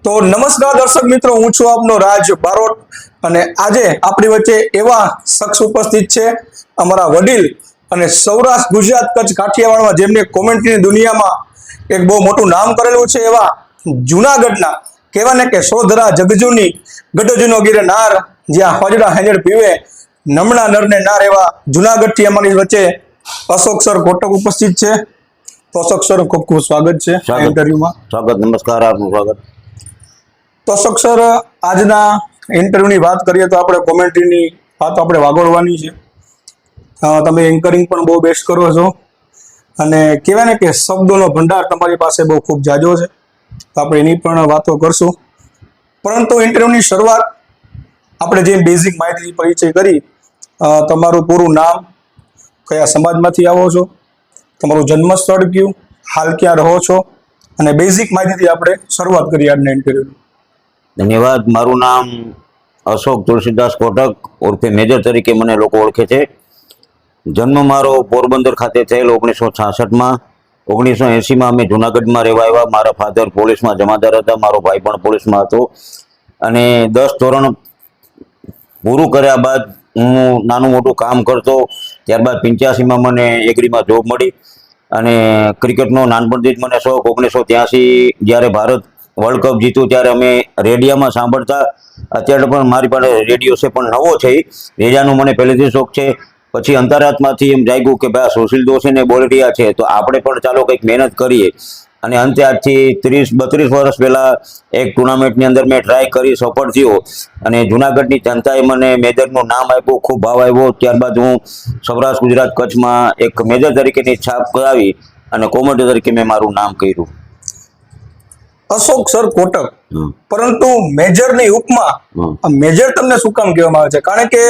તો નમસ્કાર દર્શક મિત્રો, હું છું આપનો રાજ બારોટ અને આજે આપણી વચ્ચે એવા શખ્સ ઉપસ્થિત છે, અમારા વડીલ અને સૌરાષ્ટ્ર, ગુજરાત, કચ્છ, કાઠિયાવાડમાં જેમને કોમેન્ટ્રીની દુનિયામાં એક બહુ મોટું નામ કરેલું છે એવા જુનાગઢના કહેવાય ને કે સોધરા જગજુની ગઢજુનો ગીરે નાર, જ્યાં હોજડા હેંજડ પીવે નમણા નરને નાર, એવા જુનાગઢથી અમારી વચ્ચે અશોક સર કોટક ઉપસ્થિત છે. તો અશોક સર, ખૂબ ખૂબ સ્વાગત છે ઇન્ટરવ્યુમાં. સ્વાગત, નમસ્કાર, આપનું સ્વાગત. તો અશોક સર, આજના ઇન્ટરવ્યુની વાત કરીએ તો આપણે કોમેન્ટ્રીની વાત આપણે વાગોળવાની છે. તમે એન્કરિંગ પણ બહુ બેસ્ટ કરો છો અને કહેવાય ને કે શબ્દોનો ભંડાર તમારી પાસે બહુ ખૂબ જાજો છે, તો આપણે એની પણ વાતો કરશું. પરંતુ ઇન્ટરવ્યુની શરૂઆત આપણે જે બેઝિક માહિતી પરિચય કરી, તમારું પૂરું નામ, કયા સમાજમાંથી આવો છો, તમારું જન્મસ્થળ કયું, હાલ ક્યાં રહો છો, અને બેઝિક માહિતીથી આપણે શરૂઆત કરી આજના ઇન્ટરવ્યુ. ધન્યવાદ. મારું નામ અશોક તુલસીદાસ કોટક ઉર્ફે મેજર તરીકે મને લોકો ઓળખે છે. જન્મ મારો પોરબંદર ખાતે થયેલો 1966માં. 1980માં અમે જુનાગઢમાં રહેવા આવ્યા. મારા ફાધર પોલીસમાં જમાદાર હતા, મારો ભાઈ પણ પોલીસમાં હતો. અને 10 ધોરણ પૂરું કર્યા બાદ હું નાનું મોટું કામ કરતો. ત્યારબાદ 85માં મને એગ્રીમાં જોબ મળી અને ક્રિકેટનો નાનપણથી જ મને શોખ. 1983 જ્યારે ભારત વર્લ્ડ કપ જીત્યું ત્યારે અમે રેડિયામાં સાંભળતા. અત્યારે પણ મારી પાસે રેડિયો છે, પણ નવો છે. રેડિયાનો મને પહેલેથી શોખ છે. પછી અંતરાત્માથી એમ જાગ્યું કે ભાઈ સુશીલ દોશીને બોલી રહ્યા છે તો આપણે પણ ચાલો કંઈક મહેનત કરીએ. અને અંતે આજથી 30-32 વર્ષ પહેલાં એક ટુર્નામેન્ટની અંદર મેં ટ્રાય કરી, સફળ થયો અને જુનાગઢની જનતાએ મને મેજરનું નામ આપ્યું, ખૂબ ભાવ આવ્યો. ત્યારબાદ હું સૌરાષ્ટ્ર, ગુજરાત, કચ્છમાં એક મેજર તરીકેની છાપ કરાવી અને કોમેન્ટર તરીકે મેં મારું નામ કર્યું. અશોક સર કોટક, પરંતુ મેજરની ઉપમા મેજર તમને શું કામ કહેવામાં આવે છે? કારણ કે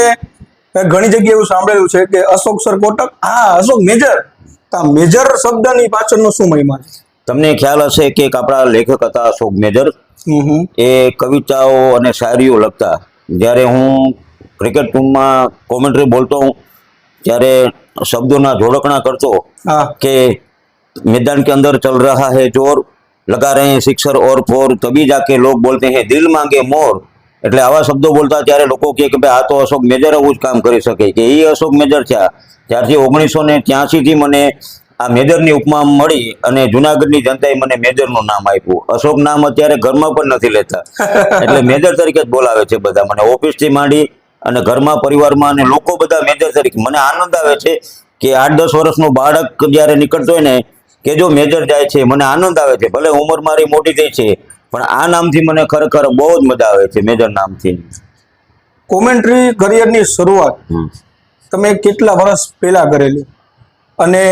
ઘણી જગ્યાએ એવું સાંભળેલું છે કે અશોક સર કોટક, હા અશોક મેજર. મેજર શબ્દની પાછળનો શું મહિમા છે? તમને ખ્યાલ હશે કે એક આપણા લેખક હતા અશોક મેજર, એ કવિતાઓ અને શાયરીઓ લખતા. જ્યારે હું ક્રિકેટ ટીમમાં કોમેન્ટ્રી બોલતો હું ત્યારે શબ્દોના જોડકણા કરતો કે मैदान के अंदर चल रहा है जोर, लगा रहे हैं सिक्सर और फोर, तभी जाके लोग बोलते हैं दिल मांगे मोर. એટલે આવા શબ્દો બોલતા ત્યારે લોકો કહે કે ભાઈ આ તો અશોક મેજર આવું જ કામ કરી શકે, કે એ અશોક મેજર છે. ત્યારથી 1983થી મને આ મેજરની ઉપમા મળી અને જુનાગઢની જનતાએ મને મેજરનું નામ આપ્યું. અશોક નામ અત્યારે ઘરમાં પણ નથી લેતા, એટલે મેજર તરીકે જ બોલાવે છે બધા મને, ઓફિસથી માંડી અને ઘરમાં, પરિવારમાં, અને લોકો બધા મેજર તરીકે. મને આનંદ આવે છે કે 8-10 વર્ષનું બાળક જ્યારે નીકળતો હોય ને કે જો મેજર જાય છે, મને આનંદ આવે છે. ભલે ઉંમર મારી મોટી થઈ છે પણ આ નામથી મને ખરેખર બહુ જ મજા આવે છે, મેજર નામથી. કોમેન્ટ્રી કરિયરની શરૂઆત તમે કેટલા વર્ષ પહેલા કરેલી અને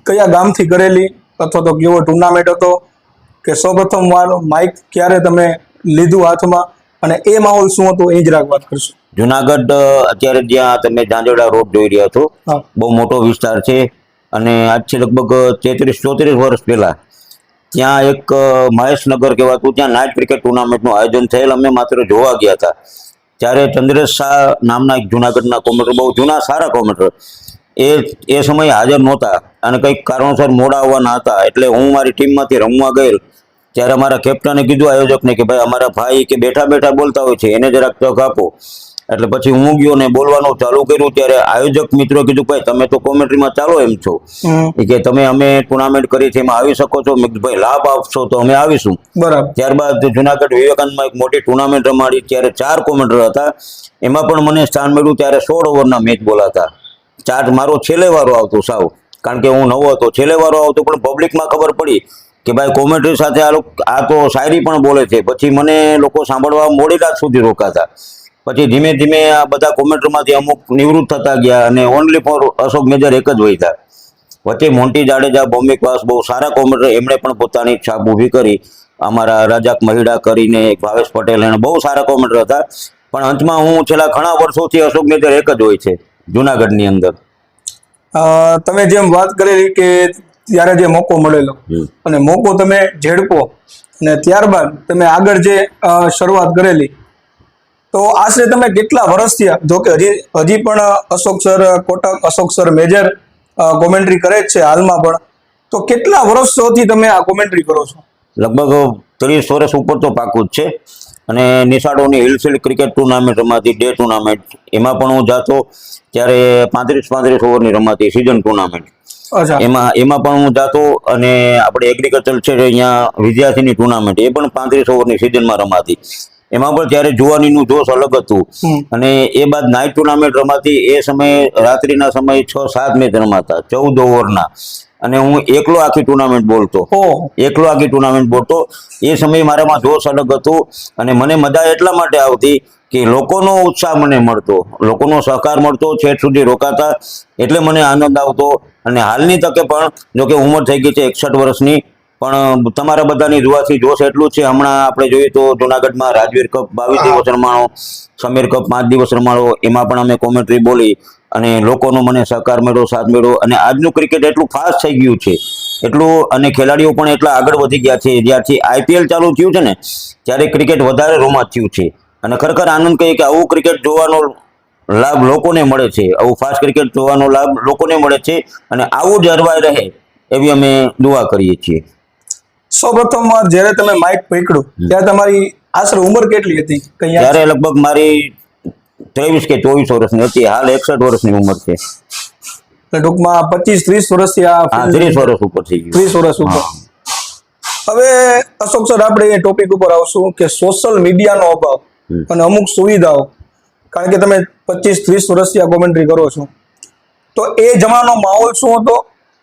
કયા ગામથી કરેલી, અથવા તો કેવો ટુર્નામેન્ટ હતો, કે સૌપ્રથમ વાર માઇક ક્યારે તમે લીધું હાથમાં અને એ માહોલ શું હતો, એ જરાક વાત કરશો. જુનાગઢ અત્યારે જ્યાં તમે ઝાંઝરડા રોડ જોઈ રહ્યા છો, બહુ મોટો વિસ્તાર છે અને આજથી લગભગ 33-34 વર્ષ પહેલા ત્યાં એક મહેશનગર કહેવાતું, ત્યાં નાઇટ ક્રિકેટ ટુર્નામેન્ટનું આયોજન થયેલ. અમે માત્ર જોવા ગયા હતા. ત્યારે ચંદ્રેશ શાહ નામના એક જુનાગઢના કોમેન્ટર, બહુ જૂના સારા કોમેન્ટર, એ સમયે હાજર નહોતા અને કંઈક કારણોસર મોડા આવવાના હતા. એટલે હું મારી ટીમમાંથી રમવા ગયેલ. ત્યારે અમારા કેપ્ટને કીધું આયોજકને કે ભાઈ અમારા ભાઈ કે બેઠા બેઠા બોલતા હોય છે, એને જરાક તક આપો. એટલે પછી હું ગયો ને બોલવાનું ચાલુ કર્યું. ત્યારે આયોજક મિત્રો કીધું ભાઈ તમે તો કોમેન્ટ્રીમાં ચાલો એમ છો, કે તમે અમે ટુર્નામેન્ટ કરી છે એમાં આવી શકો છો? મેં કીધું ભાઈ લાભ આપશો તો અમે આવીશું. બરાબર. ત્યારબાદ જુનાગઢ વિવેકાનંદમાં એક મોટી ટુર્નામેન્ટ રમાડી. ત્યારે 4 કોમેન્ટર હતા, એમાં પણ મને સ્થાન મળ્યું. ત્યારે 16 ઓવરના મેચ બોલાતા. મારો છેલ્લે વારો આવતો સાવ, કારણ કે હું નવો હતો, છેલ્લે વારો આવતો. પણ પબ્લિકમાં ખબર પડી કે ભાઈ કોમેન્ટ્રી સાથે આ તો શાયરી પણ બોલે છે. પછી મને લોકો સાંભળવા મોડી રાત સુધી રોકાતા. પછી ધીમે ધીમે આ બધા કોમેન્ટરમાંથી અમુક નિવૃત્ત થતા ગયા અને ઓનલી ફોર અશોક મેજર એક જ વહીતા. વચ્ચે મોન્ટી જાડેજા, બોમ્બે ક્વાસ, બહુ સારા કોમેન્ટર, એમણે પણ પોતાની છાપ ઊભી કરી. અમારા રાજાક મહિડા કરીને એક ભાવેશ પટેલ, એને બહુ સારા કોમેન્ટર હતા. પણ અંતમાં હું છેલ્લા ઘણા વર્ષોથી અશોક મેજર એક જ હોય છે જુનાગઢની અંદર. તમે જેમ વાત કરેલી કે ત્યારે જે મોકો મળેલો અને મોકો તમે ઝડપો અને ત્યારબાદ તમે આગળ જે શરૂઆત કરેલી, તો આશરે તમે કેટલા વર્ષ થયા? જો કે હજી પણ Ashok sir Kotak, Ashok sir major commentary કરે જ છે હાલમાં પણ, તો કેટલા વર્ષોથી તમે આ કોમેન્ટ્રી કરો છો? લગભગ 30 વર્ષ ઉપર તો પાકું જ છે. અને નિશાળોની હિલફિલ્ડ ક્રિકેટ ટુર્નામેન્ટ રમાતી, ડે ટુર્નામેન્ટ, એમાં પણ હું જાતો. ત્યારે 35 ઓવરની રમાતી સિઝન ટુર્નામેન્ટ, અચ્છા. એમાં પણ હું જાતો. અને આપણે એગ્રીકલ્ચર છે અહીંયા વિદ્યાર્થીની ટુર્નામેન્ટ, એ પણ 35 ઓવરની સિઝનમાં રમાતી. એમાં પણ ત્યારે જુવાનીનું જોશ અલગ હતું. અને એ બાદ નાઇટ ટુર્નામેન્ટ રમાતી. એ સમયે રાત્રિના સમયે 6-7 મેચ રમાતા 14 ઓવરના. અને હું એકલો આખી ટુર્નામેન્ટ બોલતો. એ સમયે મારામાં જોશ અલગ હતું. અને મને મજા એટલા માટે આવતી કે લોકોનો ઉત્સાહ મને મળતો, લોકોનો સહકાર મળતો, છેક સુધી રોકાતા, એટલે મને આનંદ આવતો. અને હાલની તકે પણ, જો કે ઉંમર થઈ ગઈ છે 61 વર્ષની, પણ તમારા બધાની દુઆથી જોશ એટલું જ છે. હમણાં આપણે જોઈએ તો જુનાગઢમાં રાજવીર કપ 22 દિવસ રમાણો, સમીર કપ 5 દિવસ રમાડો, એમાં પણ અમે કોમેન્ટ્રી બોલી. અને લોકોનો મને સહકાર મળ્યો, સાથ મળ્યો. અને આજનું ક્રિકેટ એટલું ફાસ્ટ થઈ ગયું છે, એટલું, અને ખેલાડીઓ પણ એટલા આગળ વધી ગયા છે. જ્યારથી IPL ચાલુ થયું છે ને, ત્યારે ક્રિકેટ વધારે રોમાંચ થયું છે. અને ખરેખર આનંદ કહીએ કે આવું ક્રિકેટ જોવાનો લાભ લોકોને મળે છે, આવું ફાસ્ટ ક્રિકેટ જોવાનો લાભ લોકોને મળે છે. અને આવું જ જળવાઈ રહે એવી અમે દુઆ કરીએ છીએ. સૌપ્રથમ જ્યારે તમે માઇક પકડ્યું ત્યારે તમારી આશરે ઉંમર કેટલી હતી? ત્યારે લગભગ મારી 23 કે 24 વર્ષની હતી. હાલ 61 વર્ષની ઉંમર છે. ટૂંકમાં 25-30 વર્ષથી આ 30 વર્ષ ઉપર થઈ ગયું. 30 વર્ષ ઉપર. હવે અશોક સર, આપણે એ ટોપિક ઉપર આવશું કે સોશિયલ મીડિયાનો અભાવ અને અમુક સુવિધાઓ, કારણ કે તમે 25-30 વર્ષથી આ કોમેન્ટ્રી કરો છો, તો એ જમાનો માહોલ શું હતો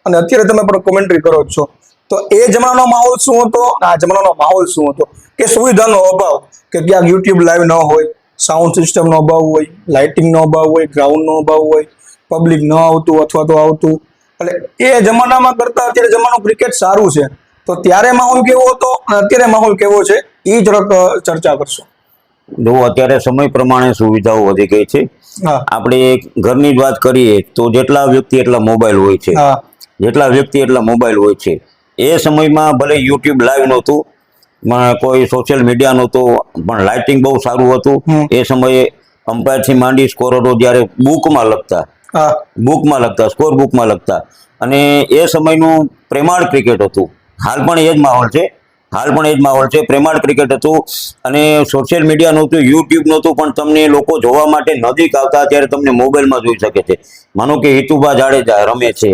અને અત્યારે તમે પણ કોમેન્ટ્રી કરો છો, તો એ જમાનો માહોલ શું હતો, આ જમાનાનો માહોલ શું હતો? કે સુવિધાનો અભાવ, કે ક્યાંક યુટ્યુબ લાઈવ ન હોય, સાઉન્ડ સિસ્ટમનો અભાવ હોય, લાઇટિંગનો અભાવ હોય, ગ્રાઉન્ડનો અભાવ હોય, પબ્લિક ન આવતું અથવા તો આવતું, એટલે એ જમાનામાં કરતા અત્યારે જમાનો ક્રિકેટ સારું છે, તો ત્યારે માહોલ કેવો હતો અને અત્યારે માહોલ કેવો છે, એ જરાક ચર્ચા કરશો. જો અત્યારે સમય પ્રમાણે સુવિધાઓ વધી ગઈ છે. આપણે ઘરની જ વાત કરીએ તો જેટલા વ્યક્તિ એટલા મોબાઈલ હોય છે. એ સમયમાં ભલે યુટ્યુબ લાઈવ નહોતું, કોઈ સોશિયલ મીડિયા નહોતું, પણ લાઇટિંગ બહુ સારું હતું. એ સમયે અમ્પાયરથી માંડી સ્કોરરો જ્યારે બુકમાં લખતા, સ્કોર બુકમાં લખતા. અને એ સમયનું પ્રેમાળ ક્રિકેટ હતું. હાલ પણ એ જ માહોલ છે. પ્રેમાળ ક્રિકેટ હતું. અને સોશિયલ મીડિયા નહોતું, યુટ્યુબ નહોતું, પણ તમને લોકો જોવા માટે નજીક આવતા. ત્યારે તમને મોબાઈલમાં જોઈ શકે છે. માનો કે હિતુભા જાડેજા રમે છે,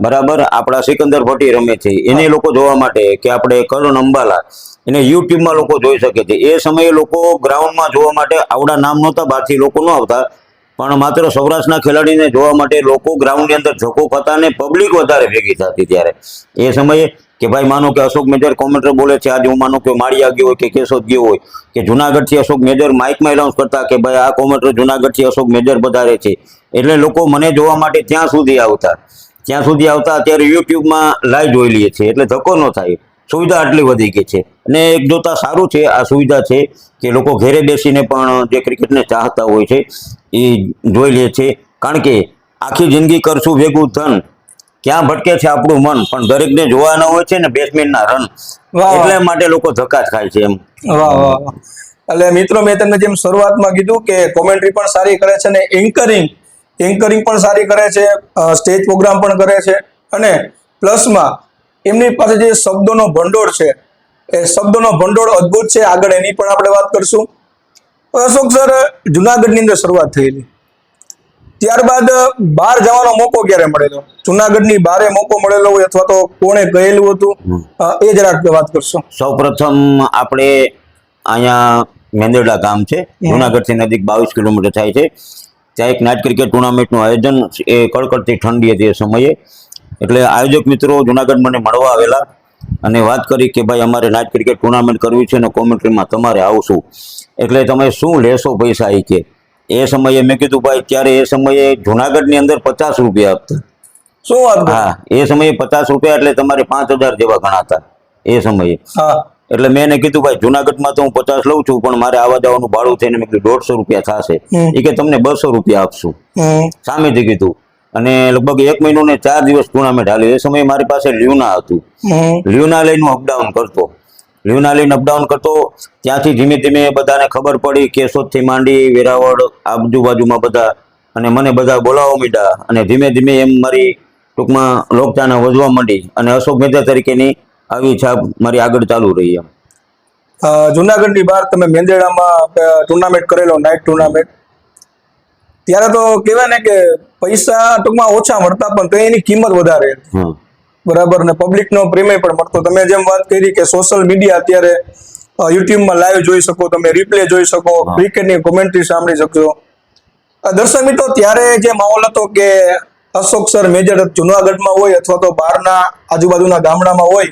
બરાબર, આપણા સિકંદર ભટ્ટી રમે છે, એને લોકો જોવા માટે, કે આપણે કરણ અંબાલા, એને યુટ્યુબમાં લોકો જોઈ શકે છે. એ સમયે લોકો ગ્રાઉન્ડમાં જોવા માટે આવડા નામ નહોતા, બહારથી લોકો ન આવતા, પણ માત્ર સૌરાષ્ટ્રના ખેલાડીને જોવા માટે લોકો ગ્રાઉન્ડની અંદર ધક્કો ખાતા અને પબ્લિક વધારે ભેગી થતી. ત્યારે એ સમયે કે ભાઈ, માનો કે અશોક મેજર કોમેન્ટર બોલે છે, આજે હું માનો કે માળિયા ગયો હોય કે કેશોદ ગયો હોય, કે જુનાગઢથી અશોક મેજર માઇકમાં એનાઉન્સ કરતા કે ભાઈ આ કોમેન્ટર જુનાગઢથી અશોક મેજર પધારે છે, એટલે લોકો મને જોવા માટે ત્યાં સુધી આવતા. અત્યારે યુટ્યુબમાં લાઈવ જોઈ લઈએ છીએ, એટલે ધક્કો ન થાય. સુવિધા આટલી વધી ગઈ છે. અને એક જોતા સારું છે આ સુવિધા છે કે લોકો ઘરે બેસીને પણ જે ક્રિકેટને ચાહતા હોય છે એ જોઈ લે છે. કારણ કે આખી જિંદગી કરશું ભેગું ધન, ક્યાં ભટકે છે આપણું મન, પણ દરેકને જોવાના હોય છે ને બેટ્સમેનના રન, એટલે માટે લોકો ધક્કા ખાય છે. એમ. એટલે મિત્રો, મેં તમને જેમ શરૂઆતમાં કીધું કે કોમેન્ટ્રી પણ સારી કરે છે અને એન્કરિંગ પણ સારી કરે છે, સ્ટેજ પ્રોગ્રામ પણ કરે છે, અને પ્લસમાં એમની પાસે જે શબ્દોનો ભંડોળ છે, એ શબ્દોનો ભંડોળ અદ્ભુત છે. આગળ એની પણ આપણે વાત કરશું. અશોક સર, જુનાગઢની અંદર શરૂઆત થયેલી, ત્યારબાદ બહાર જવાનો મોકો ક્યારે મળેલો? જુનાગઢની બહારે મોકો મળેલો હોય અથવા તો કોણે કહેલું હતું, એ જરાક વાત કરશો. સૌપ્રથમ આપણે અહીંયા મેંદરડા ગામ છે, જુનાગઢથી નજીક 22 કિલોમીટર થાય છે. ત્યાં એક નાઇટ ક્રિકેટ ટુર્નામેન્ટનું આયોજન, એ કડકડતી ઠંડી હતી એ સમયે, એટલે આયોજક મિત્રો જુનાગઢ મને મળવા આવેલા અને વાત કરી કે ભાઈ અમારે નાઇટ ક્રિકેટ ટુર્નામેન્ટ કરવી છે અને કોમેન્ટ્રીમાં તમારે આવશું, એટલે તમે શું લેશો પૈસા? એ કે એ સમયે મેં કીધું ભાઈ, ત્યારે એ સમયે જુનાગઢની અંદર 50 રૂપિયા આપતા. શું વાત? હા, એ સમયે 50 રૂપિયા એટલે તમારે 5000 જેવા ગણાતા એ સમયે. એટલે મેં એને કીધું ભાઈ, જુનાગઢમાં તો હું 50 લઉં છું, પણ મારે આવવા જવાનું ભાડું થઈને મેં કીધું 150 રૂપિયા થશે. એ કે તમને 200 રૂપિયા આપશું, સામેથી કીધું. અને લગભગ 1 મહિનો ને 4 દિવસ ટુર્નામેન્ટ હાલ્યું. એ સમયે મારી પાસે લ્યુના હતું. લ્યુના લઈને અપડાઉન કરતો. ત્યાંથી ધીમે ધીમે બધાને ખબર પડી, કેશોદથી માંડી વેરાવળ આજુબાજુમાં બધા, અને મને બધા બોલાવવા માંડ્યા. અને ધીમે ધીમે એમ મારી ટૂંકમાં લોકચાહના વધવા માંડી. અને અશોક મેજર તરીકેની આવી છાપ મારી આગળ ચાલુ રહી એમ. જુનાગઢની બહાર તમે મેંદેડામાં ટુર્નામેન્ટ કરેલો, નાઇટ ટુર્નામેન્ટ, ત્યારે તો કહેવાય ને કે પૈસા ટૂંકમાં ઓછા મળતા પણ તો એની કિંમત વધારે હતી. હમ. બરાબર. ને પબ્લિકનો પ્રેમે પણ મળતો. તમે જેમ વાત કરી કે સોશિયલ મીડિયા અત્યારે યુટ્યુબમાં લાઈવ જોઈ શકો, તમે રિપ્લે જોઈ શકો, ક્રિકેટની કોમેન્ટ્રી સાંભળી શકશો. દર્શક મિત્રો, ત્યારે જે માહોલ હતો કે અશોક સર મેજર જુનાગઢમાં હોય અથવા તો બહારના આજુબાજુના ગામડામાં હોય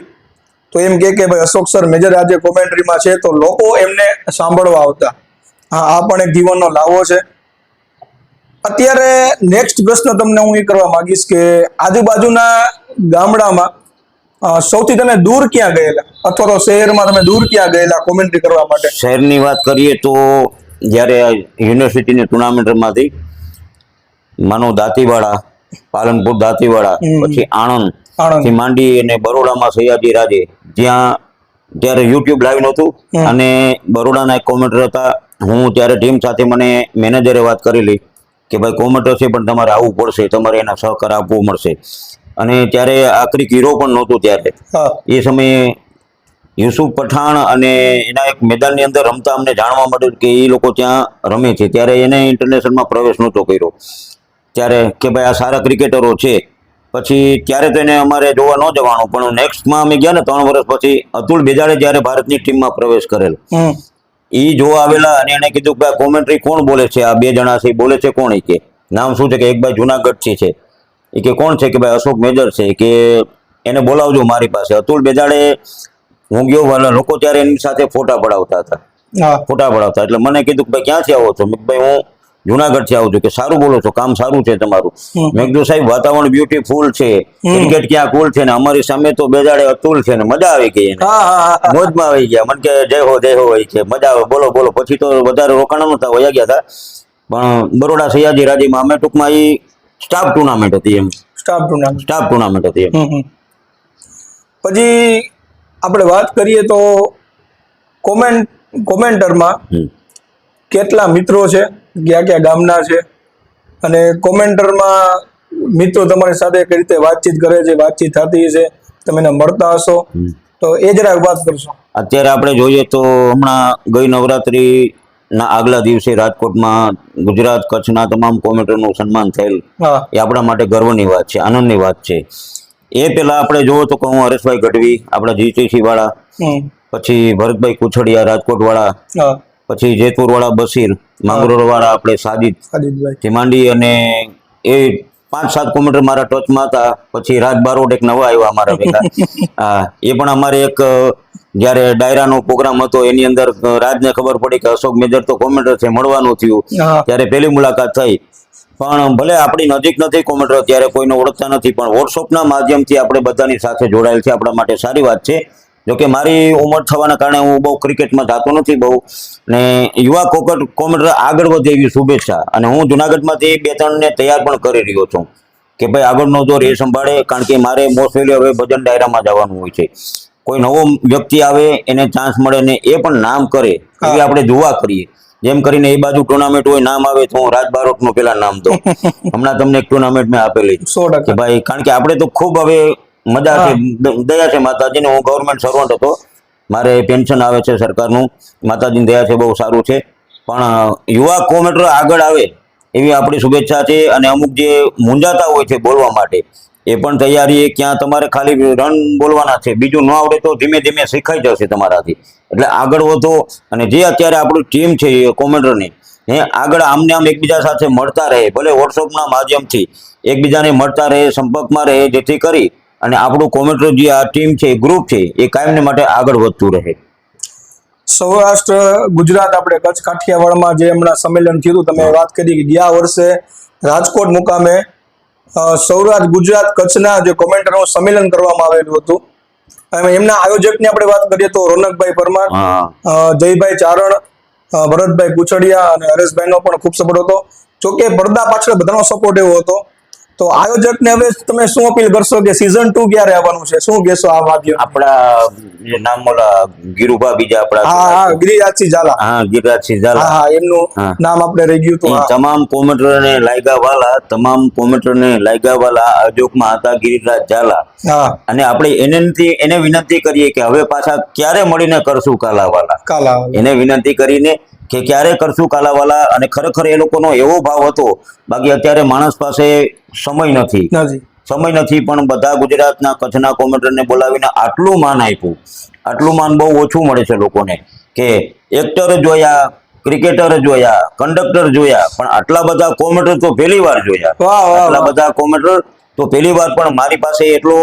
તો એમ કે ભાઈ અશોક સર મેજર આજે કોમેન્ટ્રીમાં છે તો લોકો એમને સાંભળવા આવતા. હા, આ પણ એક જીવનનો લાવો છે. અત્યારે નેક્સ્ટ પ્રશ્ન તમને હું એ કરવા માંગીશ કે આજુબાજુના ગામડામાં સૌથી તમે દૂર ક્યાં ગયેલા અથવા તો શહેરમાં તમે દૂર ક્યાં ગયેલા કોમેન્ટ્રી કરવા માટે? શહેરની વાત કરીએ તો જ્યારે યુનિવર્સિટીની ટુર્નામેન્ટમાંથી માનો દાંતીવાડા, પાલનપુર દાંતીવાડા, પછી આણંદ થી માંડી અને બરોડામાં સયાજી રાજે, જ્યાં ત્યારે યુટ્યુબ લાઈવ નહોતું અને બરોડાના એક કોમેન્ટર હતા. હું ત્યારે ટીમ સાથે મને મેનેજરે વાત કરેલી કે ભાઈ કોમેન્ટર છે પણ તમારે આવવું પડશે, તમારે એના સહકાર આપવો મળશે. અને ત્યારે આખરી હીરો પણ નહોતું ત્યારે. એ સમયે યુસુફ પઠાણ અને એના એક મેદાનની અંદર રમતા અમને જાણવા મળ્યું કે એ લોકો ત્યાં રમે છે. ત્યારે એને ઇન્ટરનેશનલમાં પ્રવેશ નહોતો કર્યો. ત્યારે કે ભાઈ આ સારા ક્રિકેટરો છે. પછી ત્યારે તો એને અમારે જોવા ન જવાનું, પણ નેક્સ્ટમાં અમે ગયા ને 3 વર્ષ પછી અતુલ બેજાડે જ્યારે ભારતની ટીમમાં પ્રવેશ કરેલ, એ જોવા આવેલા અને એને કીધું કે કોમેન્ટ્રી કોણ બોલે છે, આ 2 જણા છે બોલે છે કોણ? કે નામ શું છે? કે એક ભાઈ જુનાગઢથી છે. એ કે કોણ છે? કે ભાઈ અશોક મેજર છે. કે એને બોલાવજો મારી પાસે. અતુલ બેજાડે હું ગયો, વાલા લોકો ત્યારે એની સાથે ફોટા પડાવતા હતા. એટલે મને કીધું કે ભાઈ ક્યાંથી આવો છો? મેં ભાઈ હું જુનાગઢથી આવું છું. કે સારું બોલો છો, કામ સારું છે તમારું. મેં કીધું સાહેબ વાતાવરણ બ્યુટીફુલ છે, ક્રિકેટ ક્યાં કુલ છે ને અમારી સામે તો બેજાડે અતુલ છે ને મજા આવી ગઈ એને, મોજમાં આવી ગયા. મને કે જય હો હોય છે, મજા આવે, બોલો બોલો. પછી તો વધારે રોકાણા નતા, વયા ગયા હતા. પણ બરોડા સયાજી રાજીમાં અમે ટૂંકમાં એ સ્ટાફ ટુર્નામેન્ટ હતી એમ. સ્ટાફ ટુર્નામેન્ટ હતી એમ. પછી આપણે વાત કરીએ તો કોમેન્ટરમાં કેટલા મિત્રો છે, ક્યાં ક્યાં ગામના છે, અને કોમેન્ટરમાં મિત્રો તમારી સાથે કઈ રીતે વાતચીત કરે છે, વાતચીત થતી છે, તમે એને મળતા હશો તો એ જરાક વાત કરશો. અત્યારે આપણે જોઈએ તો હમણાં ગઈ નવરાત્રી ના આગલા દિવસે રાજકોટમાં ગુજરાત કચ્છના તમામ કોમેન્ટરનું સન્માન થયેલ. એ આપણા માટે ગર્વની વાત છે, આનંદની વાત છે. એ પેલા આપણે જોવો તો હું હરેશભાઈ ગઢવી આપણા જીટીસી વાળા, પછી ભરતભાઈ કુછડિયા રાજકોટ વાળા, પછી જેતપુર વાળા બશીર, માંગરોળ વાળા આપણે સાજિદભાઈ માંડી, અને એ 5-7 કોમેન્ટર મારા ટચમાં હતા. પછી રાજ બારોટ એક નવા આવ્યા અમારા ભેગા. એ પણ અમારે એક જયારે ડાયરાનો પ્રોગ્રામ હતો એની અંદર રાજને ખબર પડી કે અશોક મેજર તો કોમેન્ટર છે, મળવાનું થયું. ત્યારે પહેલી મુલાકાત થઈ. પણ ભલે આપણી નજીક નથી કોમેન્ટર, ત્યારે કોઈને ઓળખતા નથી, પણ વોટ્સઅપના માધ્યમથી આપણે બધાની સાથે જોડાયેલ છે. આપણા માટે સારી વાત છે. જોકે મારી ઉંમર થવાના કારણે હું બહુ ક્રિકેટમાં જાતો નથી બહુ, ને યુવા કોમેન્ટર આગળ વધે એવી શુભેચ્છા. અને હું જુનાગઢમાંથી 2-3 ને તૈયાર પણ કરી રહ્યો છું કે ભાઈ આગળનો દોર એ સંભાળે, કારણ કે મારે મોસ્ટલી હવે ભજન ડાયરામાં જવાનું હોય છે. કોઈ નવો વ્યક્તિ આવે એને ચાન્સ મળે ને એ પણ નામ કરે એવી આપણે દુઆ કરીએ. જેમ કરીને એ બાજુ ટુર્નામેન્ટ હોય, નામ આવે તો હું રાજ બારોટ નું પેલા નામ દઉં. હમણાં તમને એક ટુર્નામેન્ટ મેં આપેલી કે ભાઈ, કારણ કે આપણે તો ખૂબ હવે મજા છે, દયા છે માતાજીને. હું ગવર્મેન્ટ સર્વન્ટ હતો, મારે પેન્શન આવે છે સરકારનું, માતાજીની દયા છે, બહુ સારું છે. પણ યુવા કોમેન્ટર આગળ આવે એવી આપણી શુભેચ્છા છે. અને અમુક જે મૂંઝાતા હોય છે બોલવા માટે, એ પણ તૈયારી, ક્યાં તમારે ખાલી રન બોલવાના છે, બીજું ન આવડે તો ધીમે ધીમે શીખાઈ જશે તમારાથી. એટલે આગળ વધો. અને જે અત્યારે આપણું ટીમ છે કોમેન્ટરની, એ આગળ આમને આમ એકબીજા સાથે મળતા રહે, ભલે વોટ્સઅપના માધ્યમથી એકબીજાને મળતા રહે, સંપર્કમાં રહે, જેથી કરી અને આપણું કોમેન્ટર જે આ ટીમ છે, ગ્રુપ છે, એ કાયમને માટે આગળ વધતું રહે. સૌરાષ્ટ્ર ગુજરાત આપણે કચ્છ કાઠિયાવાડમાં જે હમણાં સંમેલન થયું હતું, તમે વાત કરી કે ગયા વર્ષે રાજકોટ મુકામે સૌરાષ્ટ્ર ગુજરાત કચ્છના જે કોમેન્ટરનું સંમેલન કરવામાં આવેલું હતું. એમના આયોજકની આપણે વાત કરીએ તો રોનકભાઈ પરમાર, જયભાઈ ચારણ, ભરતભાઈ કુછડિયા અને હરેશભાઈનો પણ ખૂબ સપોર્ટ હતો. જોકે પડદા પાછળ બધાનો સપોર્ટ એવો હતો તો આયોજકને હવે તમે શું અપીલ કરશો કે સીઝન 2 ક્યારે આવવાનું છે, શું કહેશો આ વાક્ય? આપણા જે નામ ઓલા ગીરુભા બીજા આપણા હા હા, ગિરિરાજસિંહ ઝાલા. હા ગિરિરાજસિંહ હા ઝાલા, હા, એમનું હા. નામ આપણે રહી ગયું હતું. એ હા. તમામ કોમેન્ટરને લાગ્યા વાલા, તમામ કોમેન્ટરને લાગ્યા વાલા આયોજકમાં હતા ગિરિરાજ ઝાલા. હા, અને આપણે એને વિનંતી કરીએ કે હવે પાછા ક્યારે મળીને કરશું કાલાવાલા. કાલા. એને વિનંતી કરીને કે ક્યારે કરશું કાલાવાલા. અને ખરેખર એ લોકોનો એવો ભાવ હતો. બાકી અત્યારે માણસ પાસે સમય નથી, પણ બધા ગુજરાતના કચ્છના કોમેન્ટરને બોલાવીને આટલું માન આપ્યું. આટલું માન બહુ ઓછું મળે છે લોકોને, કે એક્ટર જોયા, ક્રિકેટર જોયા, કંડક્ટર જોયા, પણ આટલા બધા કોમેન્ટર તો પહેલી વાર જોયા. વાહ, વાહ, આટલા વાહ. બધા કોમેન્ટર તો પહેલી વાર. પણ મારી પાસે એટલો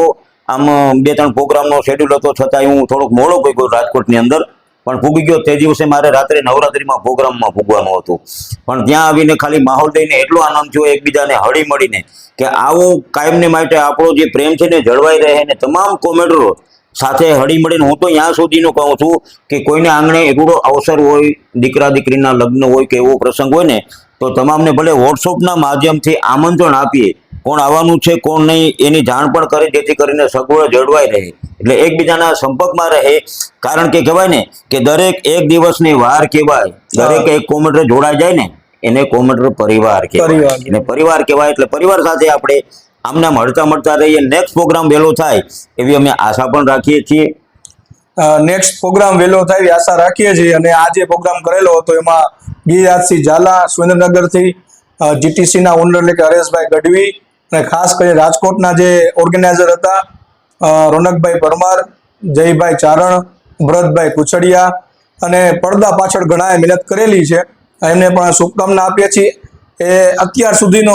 આમ 2-3 પ્રોગ્રામનો શેડ્યુલ હતો, છતાંય હું થોડોક મોડો ગયો રાજકોટની અંદર. પણ ફૂગી ગયો. તે દિવસે મારે રાત્રે નવરાત્રીમાં પ્રોગ્રામમાં ફૂગવાનું હતું. પણ ત્યાં આવીને ખાલી માહોલ દઈને એટલો આનંદ થયો, એકબીજાને હળી મળીને, કે આવો કાયમને માટે આપણો જે પ્રેમ છે ને જળવાઈ રહે. ને તમામ કોમેન્ટરો સાથે હળી મળીને, હું તો ત્યાં સુધીનું કહું છું કે કોઈને આંગણે એવડો અવસર હોય, દીકરા દીકરીના લગ્ન હોય કે એવો પ્રસંગ હોય ને, તો તમામને ભલે વોટ્સઅપના માધ્યમથી આમંત્રણ આપીએ, કોણ આવવાનું છે કોણ નહીં એની જાણ પણ કરે, જેથી કરીને સગવડ જળવાઈ રહે, એટલે એકબીજાના સંપર્કમાં રહે. કારણ કે કહેવાય ને કે દરેક એક દિવસની વાર કહેવાય, દરેક એક કોમેન્ટર જોડાઈ જાય ને એને કોમેન્ટર પરિવાર કહેવાય. એને પરિવાર કહેવાય. એટલે પરિવાર સાથે આપણે આમને મળતા રહીએ. નેક્સ્ટ પ્રોગ્રામ વહેલો થાય એવી અમે આશા પણ રાખીએ છીએ. નેક્સ્ટ પ્રોગ્રામ વહેલો થાય એવી આશા રાખીએ છીએ. અને આ જે પ્રોગ્રામ કરેલો હતો એમાં ગિરિરાજસિંહ ઝાલા સુરેન્દ્રનગરથી, જીટીસીના ઓનર એટલે કે હરેશભાઈ ગઢવી, અને ખાસ કરીને રાજકોટના જે ઓર્ગેનાઇઝર હતા રોનકભાઈ પરમાર, જયભાઈ ચારણ, ભરતભાઈ કુચડિયા, અને પડદા પાછળ ઘણાએ મહેનત કરેલી છે, એમને પણ શુભકામના આપીએ છીએ. એ અત્યાર સુધીનો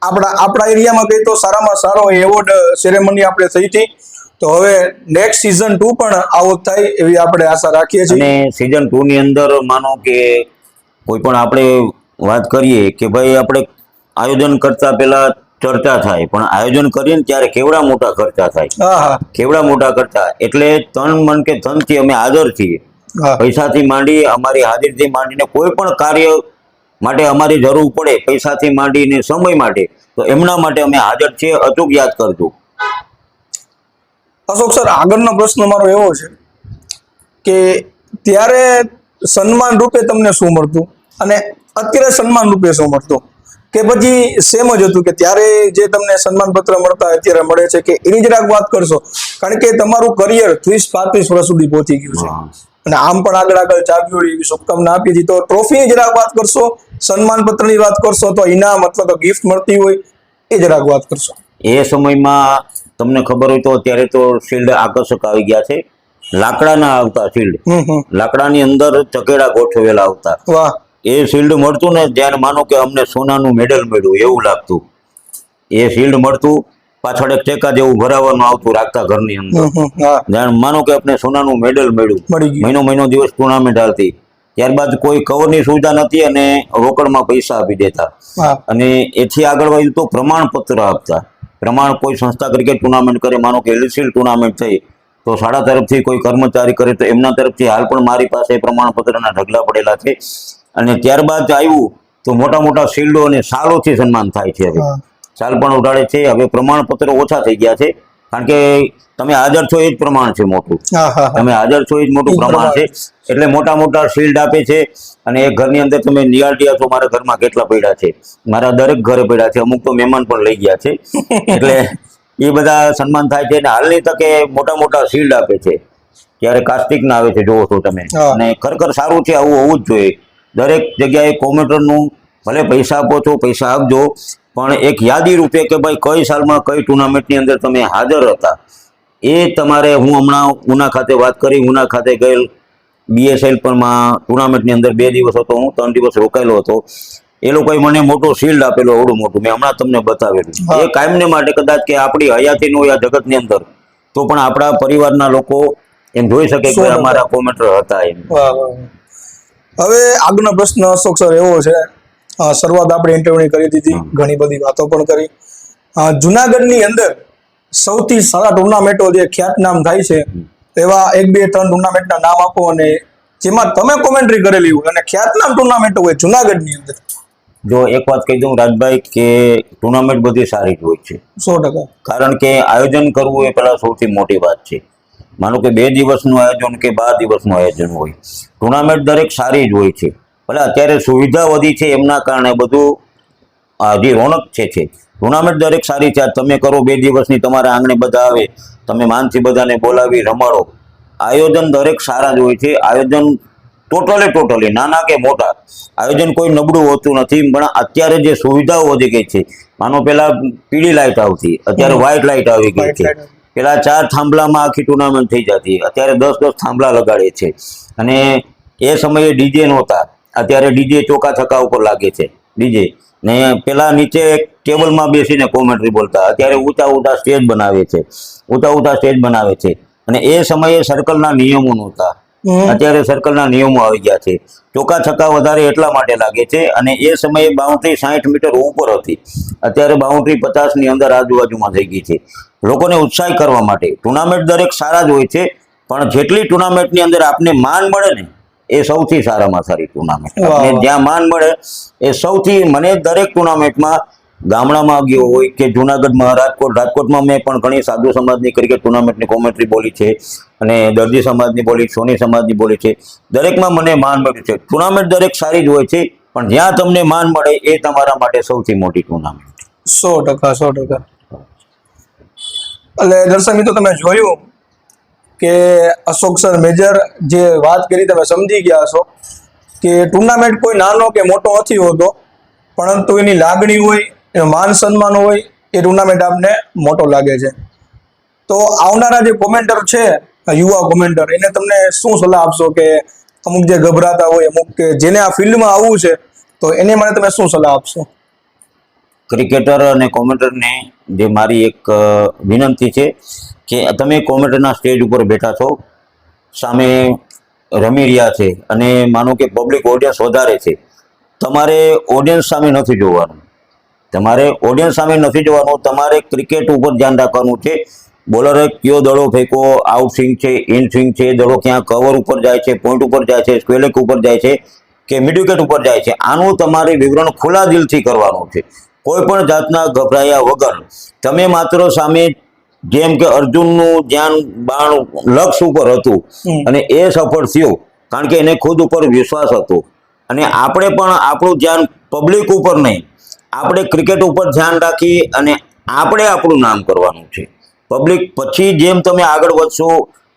આપણા એરિયામાં કહીએ તો સારામાં સારો એવોર્ડ સેરેમની આપણે થઈ હતી. તો હવે નેક્સ્ટ સીઝન 2 પણ આવો થાય એવી આપણે આશા રાખીએ છીએ. અને સીઝન 2 ની અંદર માનો કે કોઈ પણ આપણે વાત કરીએ કે ભાઈ આપણે આયોજન કરતા પહેલા ચર્ચા થાય, પણ આયોજન કરીએ ને ત્યારે કેવડા મોટા ખર્ચા થાય. હા હા, કેવડા મોટા ખર્ચા. એટલે તન મન કે ધનથી અમે હાજર છીએ. હા. પૈસાથી માંડી, અમારી હાજરીથી માંડીને કોઈ પણ કાર્ય માટે અમારી જરૂર પડે, પૈસાથી માંડીને સમય માટે, તો એમના માટે અમે હાજર છીએ. અચૂક યાદ કરજો. અશોક સર, આગળનો પ્રશ્ન મારો એવો છે કે ત્યારે સન્માન રૂપે તમને શું મળતું અને અત્યારે સન્માન રૂપે શું મળતું, કે પછી સેમ જ હતું કે ત્યારે જે તમને સન્માન પત્ર મળતા અત્યારે મળે છે, કે એની જરાક વાત કરશો? કારણ કે તમારું કરિયર 30-35 વર્ષ સુધી પહોંચી ગયું છે, અને આમ પણ આગળ ચાલ્યું એવી શુભકામના આપી હતી. તો ટ્રોફીની જરાક વાત કરશો, સન્માન પત્રની વાત કરશો, તો ઇનામ અથવા તો ગિફ્ટ મળતી હોય એ જરાક વાત કરશો. એ સમયમાં તમને ખબર હોય તો અત્યારે તો શિલ્ડ આકર્ષક આવી ગયા છે. લાકડાના આવતા શિલ્ડ, લાકડાની અંદર ચકેડા ગોઠવેલા આવતા. વાહ. એ શિલ્ડ મળતું ને, જ્યારે માનો કે અમને સોનાનું મેડલ મળ્યું એવું લાગતું. એ શિલ્ડ મળતું, પાછળ એક ટેકા જેવું ભરાવાનું આવતું રાખતા ઘરની અંદર. જાણે માનો કે આપણે સોનાનું મેડલ મળ્યું, મહિનો દિવસ ટુર્નામેન્ટ હાલતી. ત્યારબાદ કોઈ કવરની સુવિધા નથી અને રોકડમાં પૈસા આપી દેતા. અને એથી આગળ વધ્યું તો પ્રમાણપત્ર આપતા. કોઈ સંસ્થા ક્રિકેટ ટુર્નામેન્ટ કરે, માનો કે એલસીએલ ટુર્નામેન્ટ થઈ, તો શાળા તરફથી કોઈ કર્મચારી કરે તો એમના તરફથી હાલ પણ મારી પાસે પ્રમાણપત્રના ઢગલા પડેલા છે. અને ત્યારબાદ આવ્યું તો મોટા મોટા શિલ્ડો અને શાલોથી સન્માન થાય છે. હવે શાલ પણ ઉડાડે છે. હવે પ્રમાણપત્રો ઓછા થઈ ગયા છે, કારણ કે તમે હાજર છો એ જ પ્રમાણ છે મોટું. તમે હાજર છો એ જ મોટું પ્રમાણ છે. એટલે મોટા મોટા શિલ્ડ આપે છે. અને એ ઘરની અંદર તમે નિહાળ્યા છો, મારા ઘરમાં કેટલા પડ્યા છે, મારા દરેક ઘરે પડ્યા છે. અમુક તો મહેમાન પણ લઈ ગયા છે. એટલે એ બધા સન્માન થાય છે. અને હાલની તકે મોટા મોટા શિલ્ડ આપે છે. ત્યારે કાસ્ટિકના આવે છે, જોવો છો તમે. અને ખરેખર સારું છે, આવું હોવું જ જોઈએ. દરેક જગ્યાએ કોમેન્ટરનું ભલે પૈસા આપો છો, પૈસા આપજો, પણ એક યાદી રૂપે કે ભાઈ કઈ સાલમાં કઈ ટુર્નામેન્ટની અંદર તમે હાજર હતા, એ તમારે. હું હમણાં ઉના ખાતે વાત કરી, ઉના ખાતે ગયેલ BSL પરમાં ટુર્નામેન્ટની અંદર 2 દિવસ હતો હું, 3 દિવસ રોકાયેલો હતો. એ લોકોએ મને મોટો શિલ્ડ આપેલો, એવડું મોટું, મેં હમણાં તમને બતાવેલું. એ કાયમને માટે કદાચ કે આપણી હયાતી નો આ જગતની અંદર, તો પણ આપણા પરિવારના લોકો એમ જોઈ શકે કે અમારા કોમેન્ટર હતા એમ. હવે આગળનો પ્રશ્ન અશોક સર એવો છે, શરૂઆત આપણે ઇન્ટરવ્યુની કરી દીધી, ઘણી બધી વાતો પણ કરી. જુનાગઢની અંદર સૌથી સારા ટુર્નામેન્ટો જે ખ્યાતનામ થાય છે, એવા 1-2-3 ટુર્નામેન્ટના નામ આપો, અને જેમાં તમે કોમેન્ટ્રી કરેલી હોય અને ખ્યાતનામ ટુર્નામેન્ટો હોય જુનાગઢની અંદર. જો એક વાત કહી દઉં રાજભાઈ કે ટુર્નામેન્ટ બધી સારી જ હોય છે, 100%. કારણ કે આયોજન કરવું એ પેલા સૌથી મોટી વાત છે. માનો કે 2 દિવસનું આયોજન કે 12 દિવસનું આયોજન હોય, ટુર્નામેન્ટ દરેક સારી જ હોય છે. ભલે અત્યારે સુવિધા વધી છે એમના કારણે બધું જે રોનક છે ટુર્નામેન્ટ દરેક સારી છે. તમે કરો 2 દિવસની, તમારા આંગણે બધા આવે, તમે માનથી બધાને બોલાવી રમાડો, આયોજન દરેક સારા જ હોય છે. આયોજન ટોટલી નાના કે મોટા આયોજન કોઈ નબળું હોતું નથી. પણ અત્યારે જે સુવિધાઓ વધી ગઈ છે, માનો પેલા પીળી લાઇટ આવતી, અત્યારે વ્હાઇટ લાઇટ આવી ગઈ છે. પેલા 4 થાંભલામાં આખી ટુર્નામેન્ટ થઈ જતી, અત્યારે 10 થાંભલા લગાડે છે. અને એ સમયે ડીજે નહોતા, અત્યારે ડીજે ચોકા છક્કા ઉપર લાગે છે ડીજે. ને પેલા નીચે ટેબલમાં બેસીને કોમેન્ટ્રી બોલતા, અત્યારે ઊંચા સ્ટેજ બનાવે છે. અને એ સમયે સર્કલના નિયમો નહોતા, અત્યારે સર્કલના નિયમો આવી ગયા છે. ચોકા છક્કા વધારે એટલા માટે લાગે છે. અને એ સમયે બાઉન્ડ્રી 60 મીટર ઉપર હતી, અત્યારે બાઉન્ડ્રી 50ની અંદર આજુબાજુમાં થઈ ગઈ છે. લોકોને ઉત્સાહિત કરવા માટે ટુર્નામેન્ટ દરેક સારા જ હોય છે, પણ જેટલી ટુર્નામેન્ટની અંદર આપને માન મળે ને એ સૌથી સારામાં સારી ટુર્નામેન્ટ. આપને જ્યાં માન મળે એ સૌથી, મને દરેક ટુર્નામેન્ટમાં ગામડામાં ગયો હોય કે જુનાગઢમાં, રાજકોટમાં મેં પણ ઘણી સાધુ સમાજની ક્રિકેટ ટુર્નામેન્ટની કોમેન્ટ્રી બોલી છે, અને દરજી સમાજની બોલી, સોની સમાજની બોલી છે. દરેકમાં મને માન મળ્યું છે. ટુર્નામેન્ટ દરેક સારી જ હોય છે, પણ જ્યાં તમને માન મળે એ તમારા માટે સૌથી મોટી ટુર્નામેન્ટ. 100%. એટલે દર્શક મિત્રો, તમે જોયું કે અશોક સર મેજર જે વાત કરી તમે સમજી ગયા છો કે ટુર્નામેન્ટ કોઈ નાનો કે મોટો નથી હોતો, પરંતુ એની લાગણી હોય, એનો માન સન્માન હોય, એ ટુર્નામેન્ટ આપને મોટો લાગે છે. તો આવનારા જે કોમેન્ટર છે, યુવા કોમેન્ટર, એને તમને શું સલાહ આપશો કે અમુક જે ગભરાતા હોય, અમુક કે જેને આ ફિલ્ડમાં આવવું છે, તો એને માટે તમે શું સલાહ આપશો? ક્રિકેટર અને કોમેન્ટરને જે મારી એક વિનંતી છે કે તમે કોમેન્ટરના સ્ટેજ ઉપર બેઠા છો, સામે રમી રહ્યા છે, અને માનો કે પબ્લિક ઓડિયન્સ વધારે છે, તમારે ઓડિયન્સ સામે નથી જોવાનું, તમારે ક્રિકેટ ઉપર ધ્યાન રાખવાનું છે. બોલરે કયો દડો ફેંકો, આઉટ સ્વિંગ છે, ઇન સ્વિંગ છે, દડો ક્યાં કવર ઉપર જાય છે, પોઈન્ટ ઉપર જાય છે, સ્ક્વેલેક ઉપર જાય છે કે મિડ વિકેટ ઉપર જાય છે, આનું તમારે વિવરણ ખુલ્લા દિલથી કરવાનું છે. કોઈ પણ જાતના ગભરાયા વગર તમે માત્ર સામે, જેમ કે અર્જુનનું ધ્યાન બાણ લક્ષ્ય ઉપર હતું અને એ સફળ થયો, કારણ કે એને ખુદ ઉપર વિશ્વાસ હતો. અને આપણે પણ આપણું ધ્યાન પબ્લિક ઉપર નહીં, આપણે ક્રિકેટ ઉપર ધ્યાન રાખી અને આપણે આપણું નામ કરવાનું છે. પબ્લિક પછી જેમ તમે આગળ વધશો,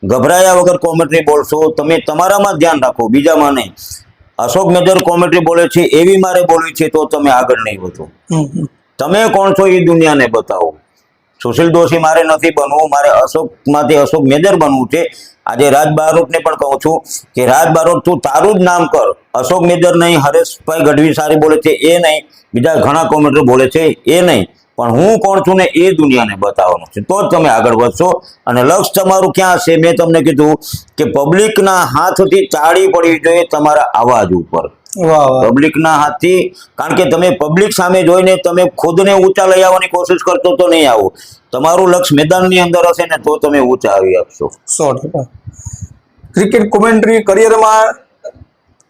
ગભરાયા વગર કોમેન્ટ્રી બોલશો, તમે તમારામાં ધ્યાન રાખો, બીજામાં નહીં. અશોક મેજર કોમેન્ટ્રી બોલે છે એવી મારે બોલવી છે, તો તમે આગળ નહીં વધો. તમે કોણ છો એ દુનિયાને બતાવો. સુશીલ દોશી મારે નથી બનવું, મારે અશોકમાંથી અશોક મેજર બનવું છે. આજે રાજ બારોટને પણ કહું છું કે રાજ બારોટ, તું તારું જ નામ કર, અશોક મેજર નહીં, હરેશભાઈ ગઢવી સારી બોલે છે એ નહીં, બીજા ઘણા કોમેન્ટર બોલે છે એ નહીં, પણ હું કોણ છું ને એ દુનિયાને બતાવવાનું છે, તો જ તમે આગળ વધશો. અને લક્ષ્ય તમારું ક્યાં છે? મેં તમને કીધું કે પબ્લિકના હાથથી તાળી પડવી જોઈએ તમારા અવાજ ઉપર, પબ્લિકના હાથથી. કારણ કે તમે પબ્લિક સામે જોઈને તમે ખુદને ઊંચા લઈ આવવાની કોશિશ કરતો તો નહીં આવો. તમારું લક્ષ્ય મેદાનની અંદર હશે ને તો તમે ઊંચા આવી આપશો. 100%. ક્રિકેટ કોમેન્ટ્રી કરિયરમાં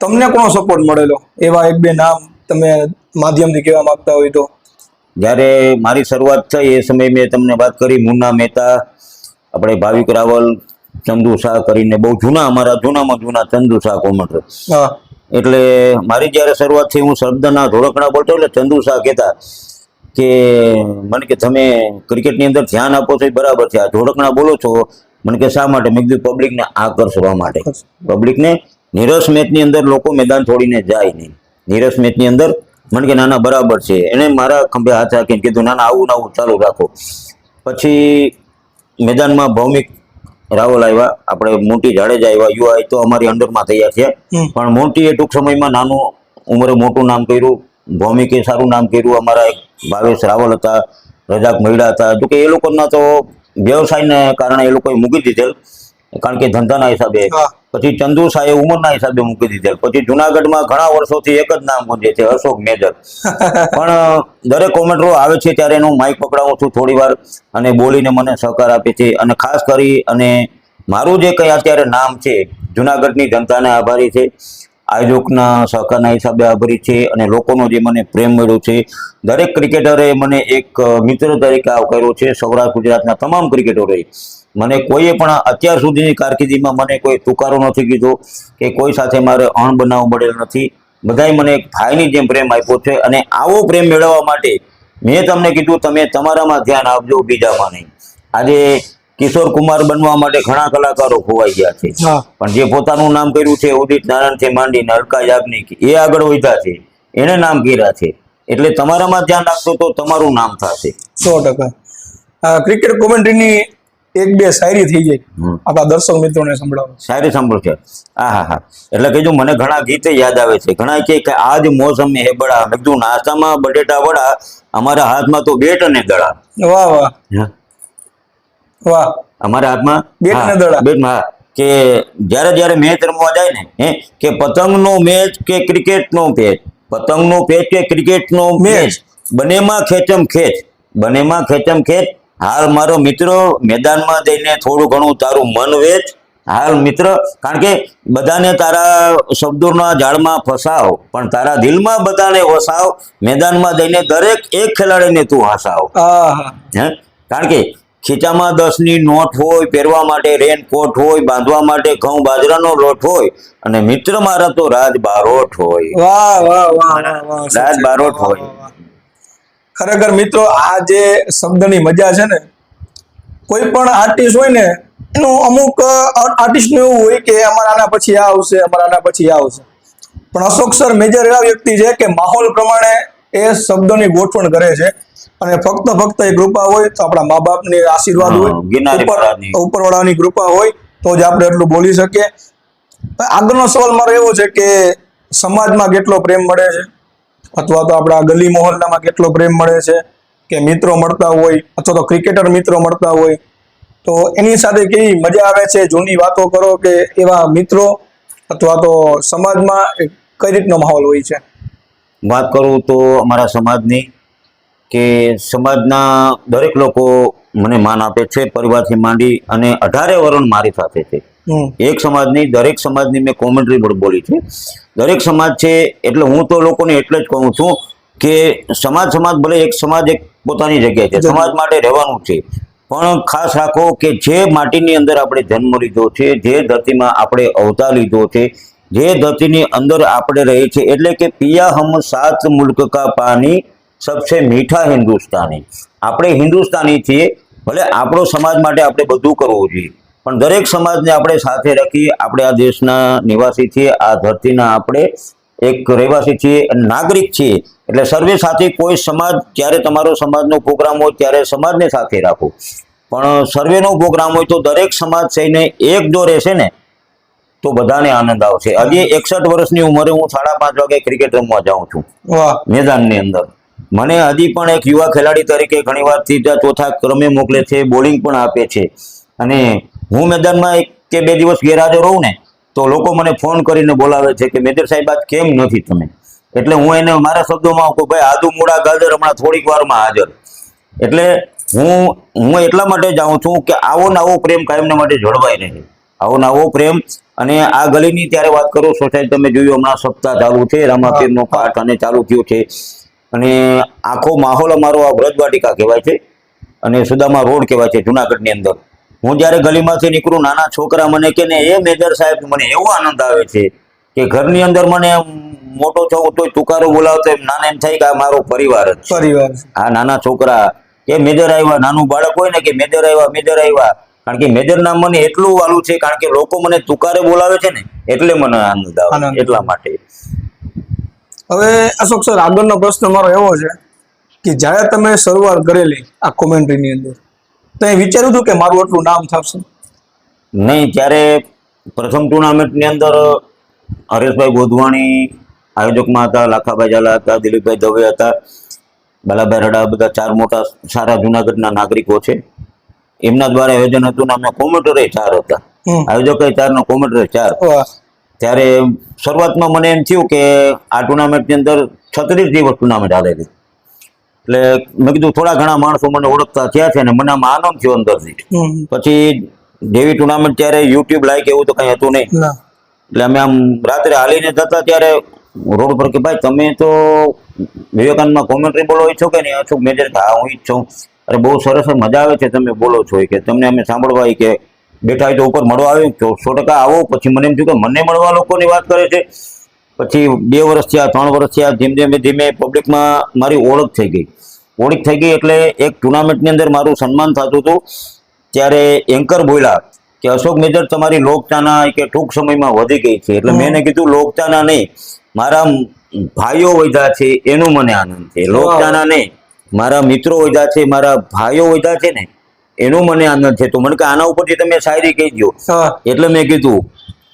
તમને કોનો સપોર્ટ મળેલો? એવા 1-2 નામ તમે માધ્યમથી કહેવા માંગતા હોય તો. જ્યારે મારી શરૂઆત થઈ એ સમયે મેં તમને વાત કરી, મુન્ના મહેતા, આપણે ભાવિક રાવલ, ચંદુ શાહ કરીને બહુ જૂના, અમારા જૂનામાં જૂના ચંદુ શાહ કોમેન્ટર. એટલે મારી જ્યારે શરૂઆત થઈ, હું શબ્દના ધોળકણા બોલતો, એટલે ચંદુ શાહ કહેતા કે મને કે તમે ક્રિકેટની અંદર ધ્યાન આપો છો એ બરાબર છે, આ ધોળકણા બોલો છો, મને કે શા માટે? મેં કીધું પબ્લિકને આકર્ષવા માટે. પબ્લિકને નીરસ મેચની અંદર લોકો મેદાન છોડીને જાય નહીં, નીરસ મેચની અંદર. મને કે નાના બરાબર છે. એને મારા ખંભે હાથ રાખીને કીધું નાના આવું ના આવું ચાલુ રાખો. પછી મેદાનમાં ભૌમિક રાવલ આવ્યા, આપણે મોટી જાડેજા આવ્યા, યુવા તો અમારી અંડરમાં તૈયાર છે, પણ મોટીએ ટૂંક સમયમાં નાનું ઉંમરે મોટું નામ કર્યું, ભૌમિકે સારું નામ કર્યું. અમારા એક ભાવેશ રાવલ હતા, રજાક મહિડા હતા, જો કે એ લોકોના તો વ્યવસાયને કારણે એ લોકોએ મૂકી દીધેલ, કારણ કે ધંધાના હિસાબે. પછી ચંદુ શાહે ઉંમરના હિસાબે મૂકી દીધેલ. પછી જુનાગઢમાં ઘણા વર્ષોથી એક જ નામ ગુંજે છે, અશોક મેજર. પણ દરેક કોમેન્ટરો આવે છે ત્યારે એનું માઇક પકડાવું છું થોડી વાર અને બોલીને મને સહકાર આપે છે. અને ખાસ કરી અને મારું જે કંઈ અત્યારે નામ છે, જુનાગઢની જનતાને આભારી છે. આયોજકના સહકારના હિસાબે આભારી છે અને લોકોનો જે મને પ્રેમ મળ્યો છે. દરેક ક્રિકેટરે મને એક મિત્ર તરીકે આવકાર્યો છે. સૌરાષ્ટ્ર ગુજરાતના તમામ ક્રિકેટરોએ મને કોઈએ પણ અત્યાર સુધીની કારકિર્દીમાં મને કોઈ તુકારો નથી કીધો કે કોઈ સાથે મારે અણબનાવ મળેલ નથી. બધાએ મને એક ભાઈની જેમ પ્રેમ આપ્યો છે અને આવો પ્રેમ મેળવવા માટે મેં તમને કીધું તમે તમારામાં ધ્યાન આપજો, બીજામાં નહીં. આજે કિશોર કુમાર બનવા માટે ઘણા કલાકારો ખોવાઈ ગયા છે, પણ જે પોતાનું નામ કર્યું છે ઉદિત નારાયણથી માંડીને અલકા યાજ્ઞિક એ આગળ વધ્યા છે, એને નામ કર્યા છે. એટલે તમારામાં ધ્યાન રાખશો તો તમારું નામ થશે. 100%. ક્રિકેટ કોમેન્ટ્રીની એક બે શાયરી થઈ જાય આપણા દર્શક મિત્રોને સંભળાવો. શાયરી સાંભળશે. હા. એટલે કીધું મને ઘણા ગીતે યાદ આવે છે. ઘણા કે આજ મોસમ હે બડા, મેં કીધું નાસ્તામાં બટેટા વડા, અમારા હાથમાં તો બેટ અને દડા. વાહ વાહ વાહ. અમારા હાથમાં બેટ ને દડા. બેટમાં કે જ્યારે મેચ રમવા જાય ને કે પતંગનો મેચ કે ક્રિકેટનો પેચ, પતંગનો પેચ કે ક્રિકેટનો મેચ, બંનેમાં ખેંચમ ખેંચ. હાલ મારો મિત્રો મેદાનમાં જઈને થોડું ઘણું તારું મન વેચ. હાલ મિત્ર, કારણ કે બધાને તારા શબ્દોના જાળમાં ફસાવ, પણ તારા દિલમાં બધાને વસાવ. મેદાનમાં જઈને દરેક એક ખેલાડીને તું હસાવ. કારણ કે ખીચામાં 10ની નોટ હોય, પહેરવા માટે રેનકોટ હોય, બાંધવા માટે ઘઉં બાજરાનો લોટ હોય, અને મિત્ર મારા તો રાજ બારોટ હોય. રાજ બારોટ હોય. ખરેખર મિત્રો, આ જે શબ્દની મજા છે ને, કોઈ પણ આર્ટિસ્ટ હોય ને એનું અમુક આર્ટિસ્ટનું એવું હોય કે અમારા આના પછી આ આવશે, અમારા આના પછી આ આવશે, પણ અશોક સર મેજર એવા વ્યક્તિ છે કે માહોલ પ્રમાણે એ શબ્દોની ગોઠવણ કરે છે. અને ફક્ત એ કૃપા હોય તો આપણા મા બાપની આશીર્વાદ હોય, ઉપરવાળાની કૃપા હોય તો જ આપણે એટલું બોલી શકીએ. આગળનો સવાલ મારો એવો છે કે સમાજમાં કેટલો પ્રેમ મળે છે, અથવા તો આપણા ગલી મોહલ્લામાં કેટલો પ્રેમ મળે છે, કે મિત્રો મળતા હોય અથવા તો ક્રિકેટર મિત્રો મળતા હોય, તો એની સાથે કેવી મજા આવે છે. જૂની વાતો કરો કે એવા મિત્રો અથવા તો સમાજમાં કઈ રીતનો માહોલ હોય છે? વાત કરું તો અમારા સમાજની, કે સમાજના દરેક લોકો મને માન આપે છે, પરિવારથી માંડી અને 18 વરણ મારી સાથે છે. એક સમાજની, દરેક સમાજની મેં કોમેન્ટ્રી પણ બોલી છે. દરેક સમાજ છે એટલે હું તો લોકોને એટલે જ કહું છું કે સમાજ ભલે એક સમાજ એક પોતાની જગ્યાએ છે, સમાજ માટે રહેવાનું છે, પણ ખાસ રાખો કે જે માટીની અંદર આપણે જન્મ લીધો છે, જે ધરતીમાં આપણે અવતાર લીધો છે, જે ધરતીની અંદર આપણે રહી છે, એટલે કે પિયા હમ સાત મુલ્ક કા પાની, સબસે મીઠા હિન્દુસ્તાની. આપણે હિન્દુસ્તાની છીએ, ભલે આપણો સમાજ માટે આપણે બધું કરવું જોઈએ, પણ દરેક સમાજને આપણે સાથે રાખી. આપણે આ દેશના નિવાસી છીએ, આ ધરતીના આપણે એક રહેવાસી છીએ, નાગરિક છીએ. એટલે સર્વે સાથે કોઈ સમાજ, જ્યારે તમારો સમાજનો પ્રોગ્રામ હોય ત્યારે સમાજને સાથે રાખો, પણ સર્વેનો પ્રોગ્રામ હોય તો દરેક સમાજ થઈને એક જો રહેશે ને તો બધાને આનંદ આવશે. હજી 61 વર્ષની ઉંમરે હું 5:30 વાગે ક્રિકેટ રમવા જાઉં છું મેદાનની અંદર. મને હજી પણ એક યુવા ખેલાડી તરીકે ઘણીવાર 3જા 4થા ક્રમે મોકલે છે, બોલિંગ પણ આપે છે. અને હું મેદાનમાં 1 કે 2 દિવસ ગેરહાજર રહું ને તો લોકો મને ફોન કરીને બોલાવે છે કે મેજર સાહેબ આજ કેમ નથી તમે? એટલે હું એને મારા શબ્દોમાં કહું, ભાઈ આદુ મૂળા ગાજર હમણાં થોડીક વારમાં હાજર. એટલે હું એટલા માટે જાઉં છું કે આવો નવો પ્રેમ કાયમના માટે જળવાઈ રહે, આવો નવો પ્રેમ. અને આ ગલીની ત્યારે વાત કરું, સોસાયટી તમે જોયું હમણાં સપ્તાહ ચાલુ છે, રામાપીરનો પાઠ અને ચાલુ થયો છે, અને આખો માહોલ અમારો આ વ્રજવાટિકા કહેવાય છે અને સુદામા રોડ કહેવાય છે જુનાગઢની અંદર. હું જ્યારે ગલીમાંથી નીકળું, નાના છોકરા મને કે ને એ મેજર સાહેબ, મને એવો આનંદ આવે છે કે ઘરની અંદર મને મોટો થવું તોય તુકારો બોલાવતો એમ નાના એમ થાય કે આ મારો પરિવાર જ છે. આ નાના છોકરા કે મેજર આવ્યા, નાનું બાળક હોય ને કે મેજર આવ્યા, કારણ કે મેજર નામ મને એટલું વાલું છે, કારણ કે લોકો મને તુકારે બોલાવે છે ને એટલે મને આનંદ આવે, એટલા માટે. હવે અશોક સર, આગળનો પ્રશ્ન મારો એવો છે કે જ્યારે તમે શરૂઆત કરેલી આ કોમેન્ટ્રીની અંદર, તો એ વિચાર્યું હતું કે મારું એટલું નામ થશે? નહીં, ત્યારે પ્રથમ ટુર્નામેન્ટની અંદર હરેશભાઈ ગોધવાણી આયોજકમાં હતા, લાખાભાઈ ઝાલા હતા, દિલીપભાઈ દવે હતા, બાલાભાઈ રડા, બધા 4 મોટા સારા જુનાગઢના નાગરિકો છે. એમના દ્વારા આયોજન હતું ને અમે કોમેન્ટરે 4 હતા, આયોજકો 4 ને કોમેન્ટરે 4. ત્યારે શરૂઆતમાં મને એમ થયું કે આ ટુર્નામેન્ટની અંદર 36 દિવસ ટુર્નામેન્ટ હાલેલી, એટલે મેં કીધું થોડા ઘણા માણસો મને ઓળખતા થયા છે ને મને આમાં આનંદ થયો અંદરથી. પછી જેવી ટુર્નામેન્ટ ત્યારે યુટ્યુબ લાઈક એવું તો કંઈ હતું નહીં, એટલે અમે આમ રાત્રે હાલીને જતા ત્યારે રોડ પર કે ભાઈ તમે તો વિવેકાનંદમાં કોમેન્ટ્રી બોલો છો કે નહીં? અશોક મેજર કે હા હું જ છું. અરે બહુ સરસ મજા આવે છે તમે બોલો છો કે તમને અમે સાંભળવા કે બેઠા હોય તો ઉપર મળવા આવ્યું તો 100% આવો. પછી મને એમ થયું કે મને મળવા લોકોની વાત કરે છે. પછી 2 વર્ષ થયા 3 વર્ષ થયા ધીમે ધીમે પબ્લિકમાં મારી ઓળખ થઈ ગઈ એટલે એક ટુર્નામેન્ટની અંદર મારું સન્માન થતું હતું. ત્યારે એન્કર બોલ્યા કે અશોક મેજર તમારી લોકચાહના કે ટૂંક સમયમાં વધી ગઈ છે. એટલે મેં એને કીધું લોકચાહના નહીં, મારા ભાઈઓ વધ્યા છે એનું મને આનંદ છે. લોકચાહના નહીં, મારા મિત્રો વધ્યા છે, મારા ભાઈઓ વધ્યા છે ને એનું મને આનંદ છે. તો મને કે આના ઉપરથી તમે શાયરી કહી દો. એટલે મેં કીધું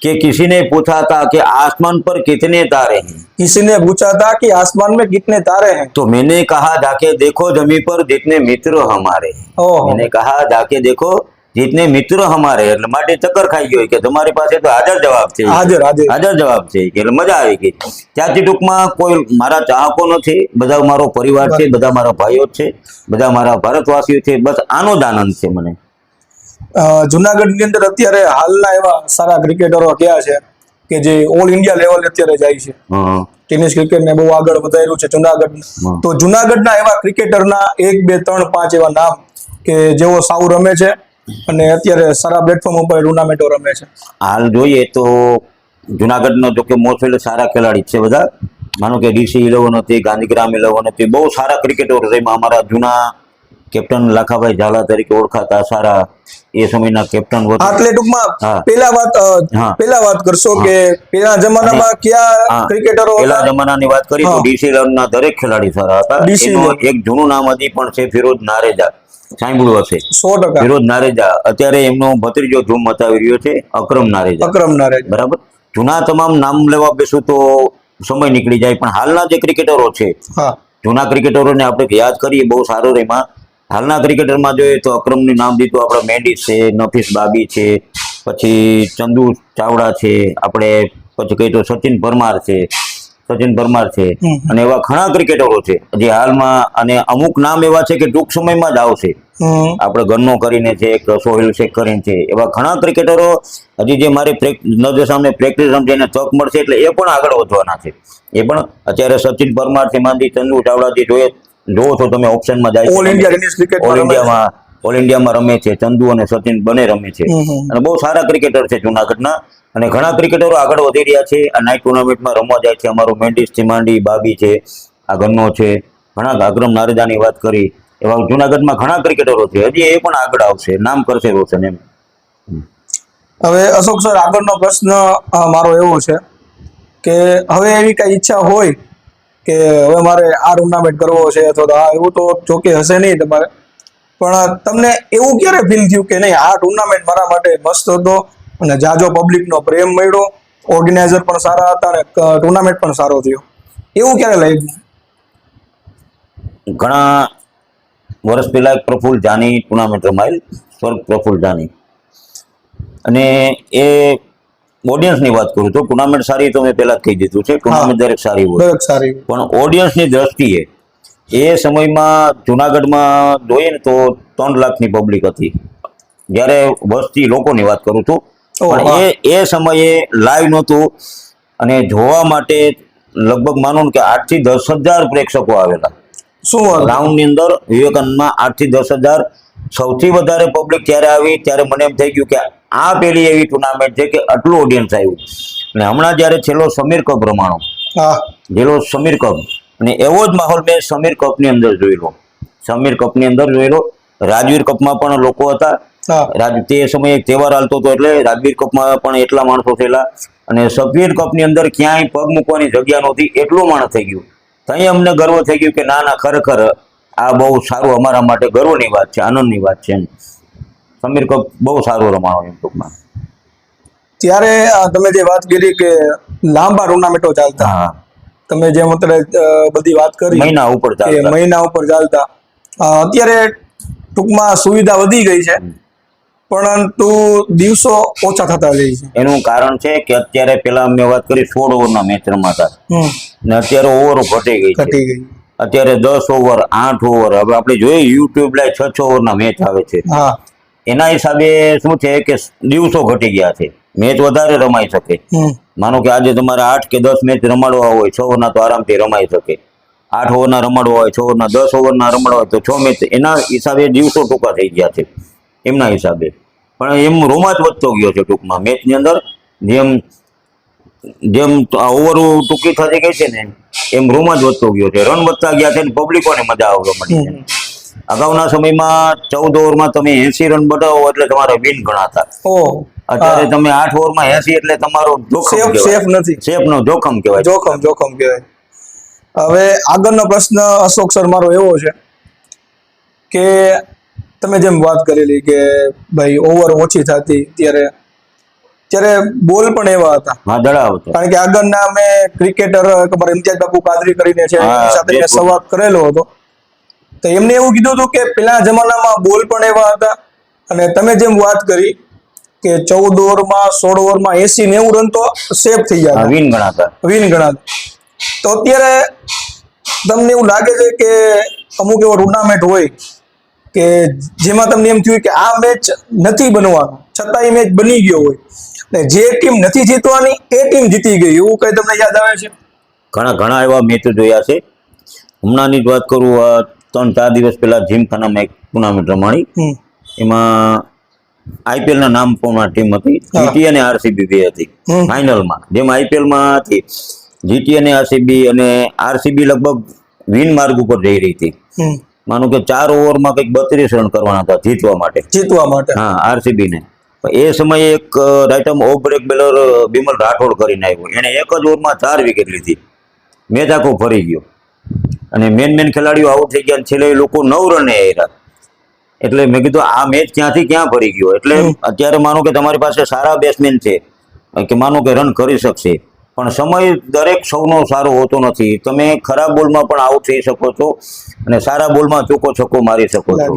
कि किसी ने पूछा था कि आसमान पर कितने तारे हैं, किसी ने पूछा था कि आसमान में कितने तारे हैं, तो मैंने कहा जाके देखो जमीन पर जितने मित्र हमारे हैं. मैंने कहा जाके देखो जितने मित्र हमारे. એટલે માટે ચક્કર ખાઈ ગયો કે તમારી પાસે તો હાજર જવાબ છે, હાજર જવાબ છે. એટલે મજા આવી ગઈ. ત્યાંથી ટૂંકમાં કોઈ મારા ચાહકો નથી, બધા મારો પરિવાર છે, બધા મારા ભાઈઓ છે, બધા મારા ભારતવાસીઓ છે. બસ આનો જ આનંદ છે મને. જુનાગઢની અંદર અત્યારે હાલના એવા સારા ક્રિકેટરો ક્યાં છે કે જે ઓલ ઇન્ડિયા લેવલ અત્યારે જાય છે? ટેનિસ ક્રિકેટ ને બહુ આગળ વધાર્યું છે જુનાગઢ. તો જુનાગઢના એવા ક્રિકેટરના 1 2 3 5 એવા નામ કે જેઓ સાઉ રમે છે અને અત્યારે સારા પ્લેટફોર્મ ઉપર ટુર્નામેન્ટો રમે છે. હાલ જોઈએ તો જુનાગઢનો જો કે મોસ્ટ સારા ખેલાડી છે બધા. માનો કે DC 11 હતી, ગાંધીગ્રામ 11 હતી, બહુ સારા ક્રિકેટરો છે. અમારા જૂના કેપ્ટન લાખાભાઈ ઝાલા તરીકે ઓળખાતા સારા એ સમયના કેપ્ટન હતા. એટલે ટૂંકમાં પેલા વાત કરશો કે પેલા જમાનામાં કયા ક્રિકેટરો? પેલા જમાનાની વાત કરી તો DC 11 ના દરેક ખેલાડી સારા હતા. એનું એક જૂનું નામ હજી પણ છે ફિરોઝ નારેજા, સાંભળ્યું હશે 100%. ફિરોઝ નારેજા અત્યારે એમનો ભત્રીજો ધૂમ મચાવી રહ્યો છે, અકરમ નારેજા. બરાબર. જૂના તમામ નામ લેવા બેસું તો સમય નીકળી જાય, પણ હાલના જે ક્રિકેટરો છે જૂના ક્રિકેટરોને આપણે યાદ કરીએ બહુ સારું. એમાં હાલના ક્રિકેટરમાં જોઈએ તો અકરમનું નામ દીધું આપણે મેન્ડિસ છે, નફીસ બાબી છે, પછી ચંદુ ચાવડા છે, આપણે પછી કહીએ તો સચિન પરમાર છે, અને એવા ઘણા ક્રિકેટરો છે જે હાલમાં. અને અમુક નામ એવા છે કે ટૂંક સમયમાં જ આવશે. આપણે ગન્નો કરીને છે, એક સોહેલ શેખ કરીને છે, એવા ઘણા ક્રિકેટરો હજી જે મારી નજર સામે પ્રેક્ટિસ રમશે એને તક મળશે એટલે એ પણ આગળ વધવાના છે. એ પણ અત્યારે સચિન પરમાર છે, માંદી ચંદુ ચાવડાથી જોવો છો તમે ઓપ્શનમાં જાય all India tennis cricket all ઇન્ડિયામાં રમે છે. ચંદુ અને સચિન બંને રમે છે અને બહુ સારા ક્રિકેટર છે જુનાગઢના. અને ઘણા ક્રિકેટરો આગળ વધી રહ્યા છે, આ નાઇટ ટુર્નામેન્ટમાં રમવા જાય છે. અમારો મેન્ડિસ થી માંડી બાબી છે, આ ગન્નો છે, ઘણા અકરમ નારેજાની વાત કરી, એવા જુનાગઢમાં ઘણા ક્રિકેટરો છે. હજી એ પણ આગળ આવશે, નામ કરશે રોશન એમ. હવે અશોક સર, આગળનો પ્રશ્ન મારો એવો છે કે હવે એવી કઈ ઈચ્છા હોય કે હવે મારે આ ટુર્નામેન્ટ કરવો છે અથવા એવું તો જોકે હશે નહીં તમારે, પણ તમને એવું ક્યારે ફીલ થયું કે નહીં આ ટુર્નામેન્ટ મારા માટે મસ્ત હતો અને જાજો પબ્લિકનો પ્રેમ મળ્યો, ઓર્ગેનાઇઝર પણ સારા હતા અને ટુર્નામેન્ટ પણ સારો થયો, એવું ક્યારે લાગ્યું? ઘણા વર્ષ પહેલા એક પ્રફુલ્લ જાની ટુર્નામેન્ટ રમાયેલ, સ્વર્ગ પ્રફુલ્લ જાની, અને એ ઓડિયન્સની વાત કરું તો ટુર્નામેન્ટ સારી તો મેં પહેલા જ કહી દીધું છે. ટુર્નામેન્ટ દરેક સારી હોય, પણ ઓડિયન્સની દ્રષ્ટિએ એ સમયમાં જુનાગઢમાં જોઈએ ને તો 3 લાખની પબ્લિક હતી. જ્યારે વસ્તી લોકોની વાત કરું છું, પણ એ સમયે લાઈવ નહોતું અને જોવા માટે લગભગ માનો કે 8 થી 10,000 પ્રેક્ષકો આવેલા. શું ગ્રાઉન્ડની અંદર વિવેકાનંદમાં 8 થી 10,000 સૌથી વધારે પબ્લિક ત્યારે આવી. ત્યારે મને એમ થઈ ગયું કે આ પેલી એવી ટુર્નામેન્ટ છે કે આટલું ઓડિયન્સ આવ્યું. અને હમણાં જ્યારે છેલ્લો સમીર કપ રમાણો, સમીર કપ, અને એવો જ માહોલ મેં સમીર કપની અંદર જોયેલો. રાજવીર કપમાં પણ લોકો હતા. તે સમયે એક તહેવાર હાલતો હતો એટલે રાજવીર કપમાં પણ એટલા માણસો થયેલા. અને સફીર કપની અંદર ક્યાંય પગ મૂકવાની જગ્યા નહોતી, એટલું માણસ થઈ ગયું. ત્યાં અમને ગર્વ થઈ ગયું કે ના ખરેખર આ બહુ સારું, અમારા માટે ગર્વની વાત છે, આનંદની વાત છે. સમીર કપ બહુ સારું રમાણો એમ ટૂંકમાં. ત્યારે તમે જે વાત કરી કે લાંબા ટુર્નામેન્ટો ચાલતા, તમે જે બધી વાત કરી મહિના ઉપર ચાલતા, અત્યારે ટૂંકમાં સુવિધા વધી ગઈ છે પરંતુ દિવસો ઓછા થતા જાય છે. એનું કારણ છે કે અત્યારે પેલા મેં વાત કરી 16 ઓવરના મેચ રમાતા ને અત્યારે ઓવરો ઘટી ગઈ. અત્યારે 10 ઓવર 8 ઓવર, હવે આપણે જોઈએ યુટ્યુબ લાઈવ 6 ઓવરના મેચ આવે છે. એના હિસાબે શું છે કે દિવસો ઘટી ગયા છે. મેચ વધારે રમાઈ શકે. માનો કે આજે તમારે 8 કે 10 મેચ રમાડવા હોય 6 ઓવરના તો આરામથી રમાઈ શકે. 8 ઓવરના રમાડવા હોય 6 ઓવરના 10 ઓવરના રમાડવા હોય તો 6 મેચ એના હિસાબે દિવસો ટૂંકા થઈ ગયા છે એમના હિસાબે. પણ એમ રોમાંચ વધતો ગયો છે ટૂંકમાં મેચની અંદર. જેમ જેમ ઓવરો ટૂંકી થતી ગઈ છે ને એમ રોમાંચ વધતો ગયો છે. રન વધતા ગયા છે ને પબ્લિકોને મજા આવવા મળી છે. અગાઉના સમયમાં 14 ઓવરમાં તમે 80 રન બનાવો એટલે તમારે વિન ગણાતા. અત્યારે તમે 8 ઓવરમાં 80 એટલે તમારો જોખમ સેફ નથી. સેફનો જોખમ કહેવાય. જોખમ કહેવાય. હવે આગળનો પ્રશ્ન અશોક સર મારો એવો છે કે તમે જેમ વાત કરેલી કે ભાઈ ઓવર ઓછી થતી ત્યારે બોલ પણ એવા હતા. હા, દડાવ હતો. કારણ કે આગળના અમે ક્રિકેટર તમારે ઇમ્તિયાઝ બાપુ કાદરી કરીને છે એની સાથે મેં સંવાદ કરેલો હતો તો એમને એવું કીધું હતું કે પેલા જમાનામાં બોલ પણ એવા હતા અને તમે જેમ વાત કરી કે 14 ઓવરમાં 16 ઓવરમાં 80-90 રન તો સેફ થઈ ગયા, વિન ગણાતા. તો અત્યારે તમને એવું લાગે છે કે અમુક એવો ટુર્નામેન્ટ હોય કે જેમાં તમને એમ થયું કે આ મેચ નથી બનવાનો છતાં એ મેચ બની ગયો હોય ને જે ટીમ નથી જીતવાની એ ટીમ જીતી ગઈ, એવું કઈ તમને યાદ આવે છે? ઘણા એવા મેચો જોયા છે. હમણાંની જ વાત કરું, 3-4 દિવસ પહેલા જીમખાનામાં એક ટુર્નામેન્ટ રમાણી. એમાં IPL ના નામ પણ ટીમ હતી. જીટી અને આરસીબી બે હતી ફાઇનલમાં. જેમ IPL માં હતી જીટી અને આરસીબી, અને આરસીબી લગભગ વિન માર્ગ ઉપર જઈ રહી હતી. માનો કે 4 ઓવરમાં કંઈક 32 રન કરવાના હતા જીતવા માટે. હા, આરસીબી ને. એ સમયે એક right arm off break bowler Bimal Rathod કરીને આવ્યો. એને એક જ ઓવરમાં 4 વિકેટ લીધી. મેચ આખો ફરી ગયો અને મેન ખેલાડીઓ આઉટ થઈ ગયા. છેલ્લે લોકો 9 રને આવ્યા. એટલે મેં કીધું આ મેચ ક્યાંથી ક્યાં ફરી ગયો. એટલે અત્યારે માનો કે તમારી પાસે સારા બેટ્સમેન છે કે માનો કે રન કરી શકશે, પણ સમય દરેક સૌનો સારો હોતો નથી. તમે ખરાબ બોલમાં પણ આઉટ થઈ શકો છો અને સારા બોલમાં ચોખ્ખો છક્કો મારી શકો છો.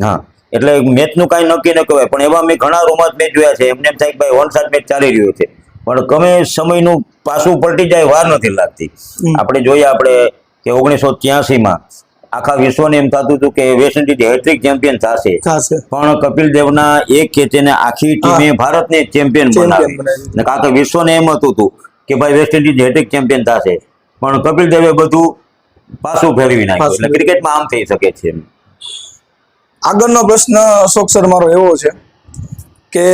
હા, એટલે મેચનું કાંઈ નક્કી ન કહેવાય. પણ એવા મેં ઘણા રોમાંચ મેચ જોયા છે. એમને એમ થાય કે ભાઈ 1-7 મેચ ચાલી રહ્યો છે, પણ ગમે સમયનું પાછું પલટી જાય વાર નથી લાગતી. આપણે જોઈએ કે 1983માં આખા વિશ્વને એમ થતું હતું કે વેસ્ટ ઇન્ડિઝ હેટ્રિક ચેમ્પિયન થશે, પણ કપિલ દેવના એક કેચને આખી ટીમે ભારતને ચેમ્પિયન બનાવી. અને આખા વિશ્વને એમ હતું કે ભાઈ વેસ્ટ ઇન્ડિઝ હેટ્રિક ચેમ્પિયન થશે, પણ કપિલ દેવે બધું પાછું ફેરવી નાખ્યું. એટલે ક્રિકેટમાં આમ થઈ શકે છે. આગળનો પ્રશ્ન અશોક સર મારો એવો છે કે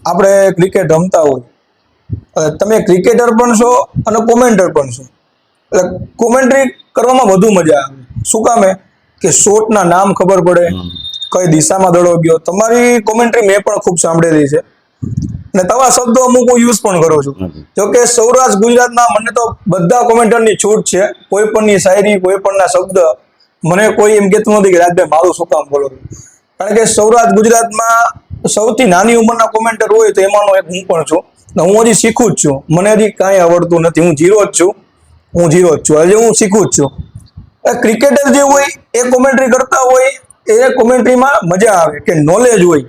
આપણે ક્રિકેટ રમતા હોય, તમે ક્રિકેટર પણ છો અને કોમેન્ટર પણ છો. એટલે કોમેન્ટ્રી કરવામાં વધુ મજા આવે. શું કામે કે શોટના નામ ખબર પડે, કઈ દિશામાં દડો ગયો. તમારી કોમેન્ટ્રી મેં પણ ખૂબ સાંભળેલી છે અને તમારા શબ્દો અમુક હું યુઝ પણ કરું છું. જોકે સૌરાષ્ટ્ર ગુજરાતના મને તો બધા કોમેન્ટરની છૂટ છે. કોઈ પણની શાયરી, કોઈ પણના શબ્દ મને કોઈ એમ કહેતું નથી કે રાજભાઈ મારું શું કામ બોલો. કારણ કે સૌરાષ્ટ્ર ગુજરાતમાં સૌથી નાની ઉંમરના કોમેન્ટર હોય તો એમાંનો એક હું પણ છું. હું હજી શીખું જ છું. મને હજી કાંઈ આવડતું નથી. હું ઝીરો જ છું. હજી હું શીખું જ છું. ક્રિકેટર જે હોય એ કોમેન્ટ્રી કરતા હોય એ કોમેન્ટ્રીમાં મજા આવે કે નોલેજ હોય.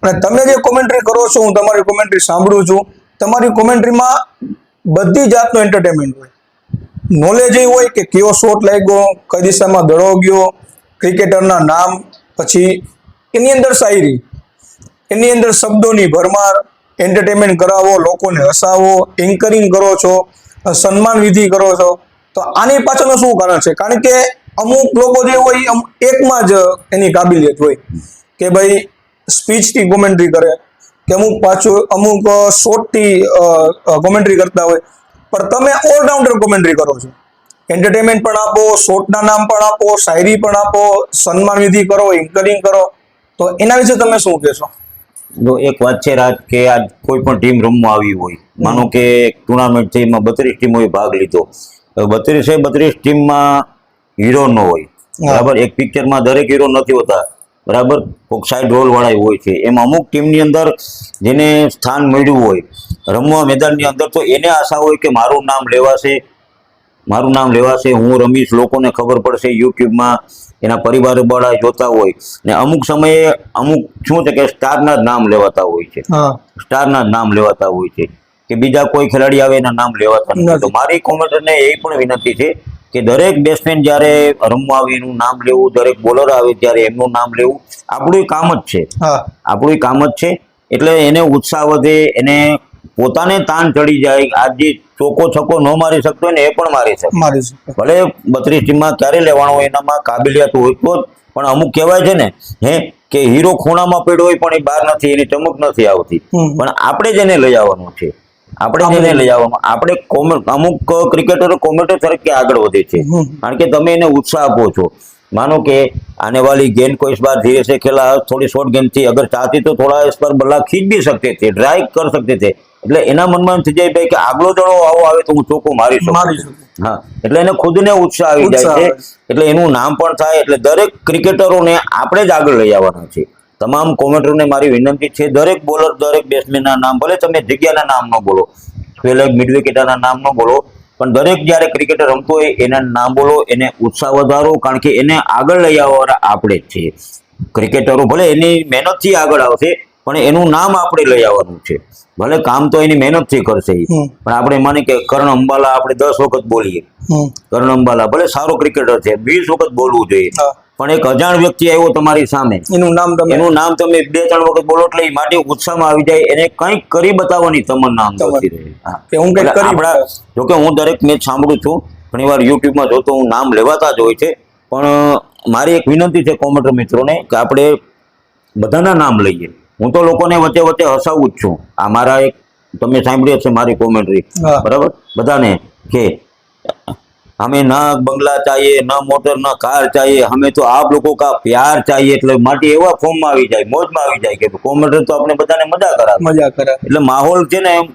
અને તમે જે કોમેન્ટ્રી કરો છો, હું તમારી કોમેન્ટ્રી સાંભળું છું, તમારી કોમેન્ટ્રીમાં બધી જાતનો એન્ટરટેનમેન્ટ હોય. નોલેજ એ હોય કે કયો શોટ લાગ્યો, કઈ દિશામાં દડો ગયો, ક્રિકેટરના નામ, પછી એની અંદર શાયરી, એની અંદર શબ્દોની ભરમાર, એન્ટરટેનમેન્ટ કરાવો, લોકોને હસાવો, એન્કરિંગ કરો છો, સન્માન વિધિ કરો છો. તો આની પાછળનું શું કારણ છે? કારણ કે અમુક લોકો જે હોય એકમાં જ એની કાબિલિયત હોય કે ભાઈ સ્પીચથી કોમેન્ટ્રી કરે, કે અમુક શોટથી કોમેન્ટ્રી કરતા હોય. પણ તમે ઓલરાઉન્ડર કોમેન્ટ્રી કરો છો. એન્ટરટેનમેન્ટ પણ આપો, શોટના નામ પણ આપો, શાયરી પણ આપો, સન્માન વિધિ કરો, એન્કરિંગ કરો. તો એના વિશે તમે શું કહેશો? જો એક વાત છે રાજ, કે આજ કોઈ પણ ટીમ રમવા આવી હોય, માનો કે ટુર્નામેન્ટ છે એમાં 32 ટીમોએ ભાગ લીધો. 32 ટીમમાં હીરો ન હોય, બરાબર. એક પિક્ચરમાં દરેક હીરો નથી હોતા, બરાબર. કોઈક સાઈડ રોલ વાળા હોય છે. એમાં અમુક ટીમની અંદર જેને સ્થાન મળ્યું હોય રમવા મેદાનની અંદર, તો એને આશા હોય કે મારું નામ લેવાશે, હું રમીશ, લોકોને ખબર પડશે, યુટ્યુબમાં એના પરિવાર વાળા જોતા હોય. ને અમુક સમયે અમુક શું છે કે સ્ટારના જ નામ લેવાતા હોય છે, કે બીજા કોઈ ખેલાડી આવે એના નામ લેવાતા નથી. તો મારી કોમેન્ટરને એ પણ વિનંતી છે કે દરેક બેટ્સમેન જ્યારે રમવા આવે એનું નામ લેવું, દરેક બોલર આવે ત્યારે એમનું નામ લેવું. આપણું કામ જ છે. એટલે એને ઉત્સાહ વધે, એને પોતાને તાણ ચડી જાય. આજ જે ચોકો છક્કો ન મારી શકતો હોય ને એ પણ મારી શકે. મારી શકે. ભલે 32 ટીમમાં ક્યારે લેવાનો હોય, એનામાં કાબિલિયત હોય તો જ. પણ અમુક કહેવાય છે ને કે હીરો ખૂણામાં પડ્યો હોય પણ એ બહાર નથી, એની ચમક નથી આવતી. પણ આપણે જ એને લઈ આવવાનું છે. આપણે અમુક ક્રિકેટરો કોમેન્ટો તરીકે આગળ વધે છે, કારણ કે તમે એને ઉત્સાહ આપો છો. मानो कि आने वाली गेंद को इस बार धीरे से खेला, थोड़ी शॉर्ट गेंद थी, अगर चाहती तो थोड़ा इस पर बल्ला खींच भी सकते थे, ड्राइव कर सकते थे. એટલે એના મનમાં થઈ જાય ભાઈ કે આગલો દડો આવો આવે તો હું ચોકો મારી શકું. હા, એટલે એને ખુદને ઉત્સાહ આવી જાય છે, એટલે એનું નામ પણ થાય. એટલે દરેક ક્રિકેટરોને આપણે જ આગળ લઈ આવવાના છે. તમામ કોમેન્ટરોને મારી વિનંતી છે, દરેક બોલર, દરેક બેટ્સમેનના નામ, ભલે તમે જગ્યાના નામ ન બોલો, સ્પેલર, મિડ વિકેટરના નામ ન બોલો, પણ દરેક જ્યારે ક્રિકેટર રમતો હોય એના નામ બોલો, એને ઉત્સાહ વધારો, કારણ કે એને આગળ લઈ આવવાના આપણે જ છીએ. ક્રિકેટરો ભલે એની મહેનતથી આગળ આવશે, પણ એનું નામ આપણે લઈ આવવાનું છે. ભલે કામ તો એની મહેનતથી કરશે, પણ આપણે માની કે કર્ણ અંબાલા આપણે 10 વખત બોલીએ, કર્ણ અંબાલા ભલે સારો ક્રિકેટર છે, 20 વખત બોલવું જોઈએ, પણ એક અજાણ વ્યક્તિ આવ્યો તમારી સામે, એનું નામ તમે 2-3 વખત બોલો એટલે એ માટે ઉત્સાહમાં આવી જાય, એને કંઈક કરી બતાવવાની તમન્ના અંદરથી રહે. જોકે હું દરેક મેચ સાંભળું છું, ઘણી વાર યુટ્યુબમાં જોતો હું, નામ લેવાતા જ હોય છે, પણ મારી એક વિનંતી છે કોમેન્ટર મિત્રોને કે આપણે બધાના નામ લઈએ. હું તો લોકોને વચ્ચે વચ્ચે હસાવું જ છું. આ મારા એક તમે સાંભળી હશે મારી કોમેન્ટ્રી, બરાબર, બધાને કે हमें ना बंगला चाहिए, ना मोटर, ना कार चाहिए, हमें तो आप लोगों का प्यार चाहिए. એટલે માટે એવા ફોર્મમાં આવી જાય, મોજમાં આવી જાય કે કોમેન્ટર તો આપણે બધાને મજા કરાવે. એટલે માહોલ છે ને એમ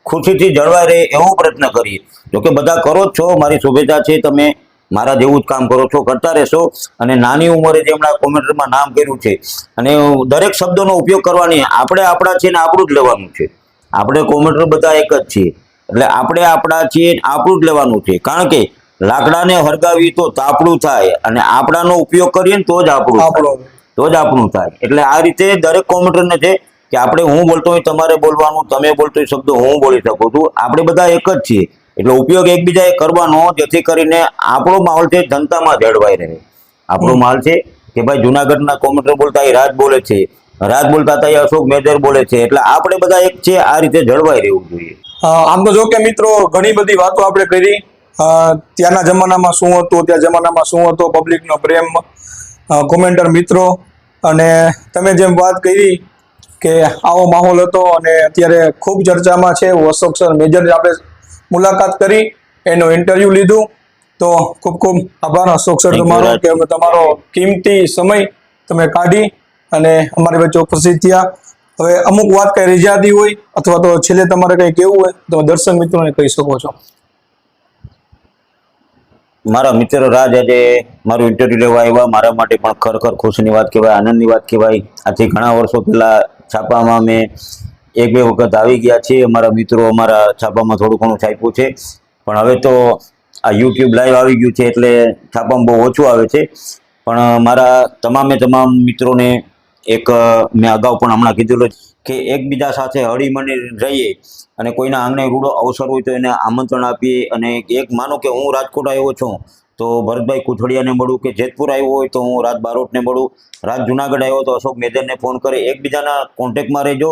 ખુશીથી જળવાઈ રહે એવો પ્રયત્ન કરીએ. જોકે બધા કરો જ છો, મારી શુભેચ્છા છે, તમે મારા જેવું જ કામ કરો છો, કરતા રહેશો. અને નાની ઉંમરે જે હમણાં કોમેન્ટરમાં નામ કર્યું છે, અને દરેક શબ્દોનો ઉપયોગ કરવાની, આપણે આપણા છે ને આપણું જ લેવાનું છે. આપણે કોમેન્ટર બધા એક જ છીએ, એટલે આપણે આપણા છીએ, આપણું જ લેવાનું છે. કારણ કે લાકડાને હરગાવી તો તાપડું થાય, અને આપણાનો ઉપયોગ કરીએ ને તો જ આપણું થાય. એટલે આ રીતે દરેક કોમેન્ટરને છે કે આપણે, હું બોલતો હોય તમારે બોલવાનું, તમે બોલતો હોય શબ્દો હું બોલી શકું છું, આપણે બધા એક જ છીએ. એટલે ઉપયોગ એકબીજાએ કરવાનો, જેથી કરીને આપણો માહોલ છે જનતામાં જળવાઈ રહે. આપણો માહોલ છે કે ભાઈ જુનાગઢના કોમેન્ટર બોલતા એ રાજ બોલે છે, રાજ બોલતા હતા એ અશોક મેજર બોલે છે, એટલે આપણે બધા એક છે. આ રીતે જળવાઈ રહેવું જોઈએ. આમ તો જો કે મિત્રો ઘણી બધી વાતો આપણે કરી, ત્યાંના જમાનામાં શું હતું, ત્યાં જમાનામાં શું હતો, પબ્લિકનો પ્રેમ, કોમેન્ટર મિત્રો, અને તમે જેમ વાત કરી કે આવો માહોલ હતો, અને અત્યારે ખૂબ ચર્ચામાં છે અશોક સર મેજરની આપણે મુલાકાત કરી, એનો ઇન્ટરવ્યુ લીધું. તો ખૂબ ખૂબ આભાર અશોક સર તમારો, કે તમારો કિંમતી સમય તમે કાઢી અને અમારી વચ્ચે ઉપસ્થિત થયા. હવે અમુક વાત કઈ રીઝાતી હોય અથવા તો છેલ્લે તમારે કઈ કેવું હોય તો દર્શક મિત્રોને કહી શકો છો. મારા મિત્ર રાજ આજે મારું ઇન્ટરવ્યુ લેવા આવ્યા, મારા માટે પણ ખરેખર ખુશીની વાત કહેવાય, આનંદની વાત કહેવાય. આથી ઘણા વર્ષો પહેલા છાપામાં મેં 1-2 વખત આવી ગયા છીએ. અમારા મિત્રો અમારા છાપામાં થોડું ઘણું છાપ્યું છે, પણ હવે તો આ યુટ્યુબ લાઈવ આવી ગયું છે, એટલે છાપામાં બહુ ઓછું આવે છે. પણ મારા તમામ મિત્રોને એક મેં અગાઉ પણ હમણાં કીધેલું કે એકબીજા સાથે હળીમળી રહીએ, અને કોઈના આંગણે રૂડો અવસર હોય તો એને આમંત્રણ આપીએ. અને એક માનો કે હું રાજકોટ આવ્યો છું તો ભરતભાઈ કુથડિયાને મળું, કે જેતપુર આવ્યો હોય તો હું રાજ બારોટને મળું, રાજ જુનાગઢ આવ્યો તો અશોક મેજરને ફોન કરે. એકબીજાના કોન્ટેક્ટમાં રહેજો,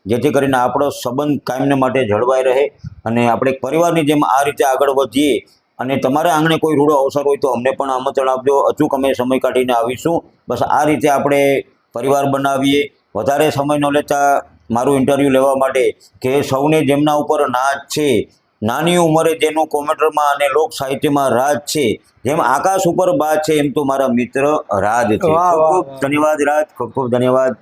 જેથી કરીને આપણો સંબંધ કાયમને માટે જળવાઈ રહે, અને આપણે પરિવારની જેમ આ રીતે આગળ વધીએ. અને તમારે આંગણે કોઈ રૂડો અવસર હોય તો અમને પણ આમંત્રણ આપજો, અચૂક અમે સમય કાઢીને આવીશું. બસ આ રીતે આપણે પરિવાર બનાવીએ. વધારે સમય ન લેતા મારું ઇન્ટરવ્યૂ લેવા માટે કે સૌને જેમના ઉપર નાચ છે, નાની ઉંમરે જેનું કોમેન્ટરમાં અને લોક સાહિત્યમાં રાજ છે, જેમ આકાશ ઉપર બાજ છે, એમ તો મારા મિત્ર રાજ છે. ખૂબ ધન્યવાદ રાજ, ખૂબ ધન્યવાદ.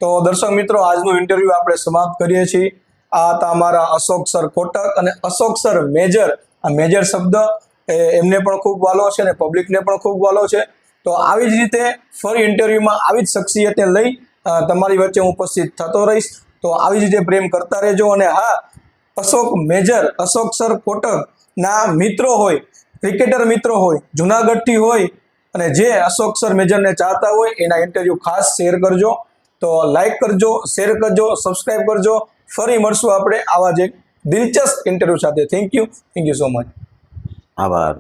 તો દર્શક મિત્રો, આજનું ઇન્ટરવ્યુ આપણે સમાપ્ત કરીએ છીએ. આ હતા અમારા અશોક સર કોટક અને અશોક સર મેજર. આ મેજર શબ્દ એમને પણ ખૂબ વાલો છે અને પબ્લિકને પણ ખૂબ વાલો છે. તો આવી જ રીતે ફરી ઇન્ટરવ્યુમાં આવી જ શખ્સિયતને લઈ તમારી વચ્ચે હું ઉપસ્થિત થતો રહીશ. તો આવી જ રીતે પ્રેમ કરતા રહેજો. અને હા, અશોક મેજર, અશોક સર કોટકના મિત્રો હોય, ક્રિકેટર મિત્રો હોય, જુનાગઢથી હોય, અને જે અશોક સર મેજરને ચાહતા હોય એના ઇન્ટરવ્યુ ખાસ શેર કરજો. તો લાઈક કરજો, શેર કરજો, સબસ્ક્રાઈબ કરજો. ફરી મળશું આપણે આવા જ એક દિલચસ્પ ઇન્ટરવ્યુ સાથે. Thank you so much. આભાર.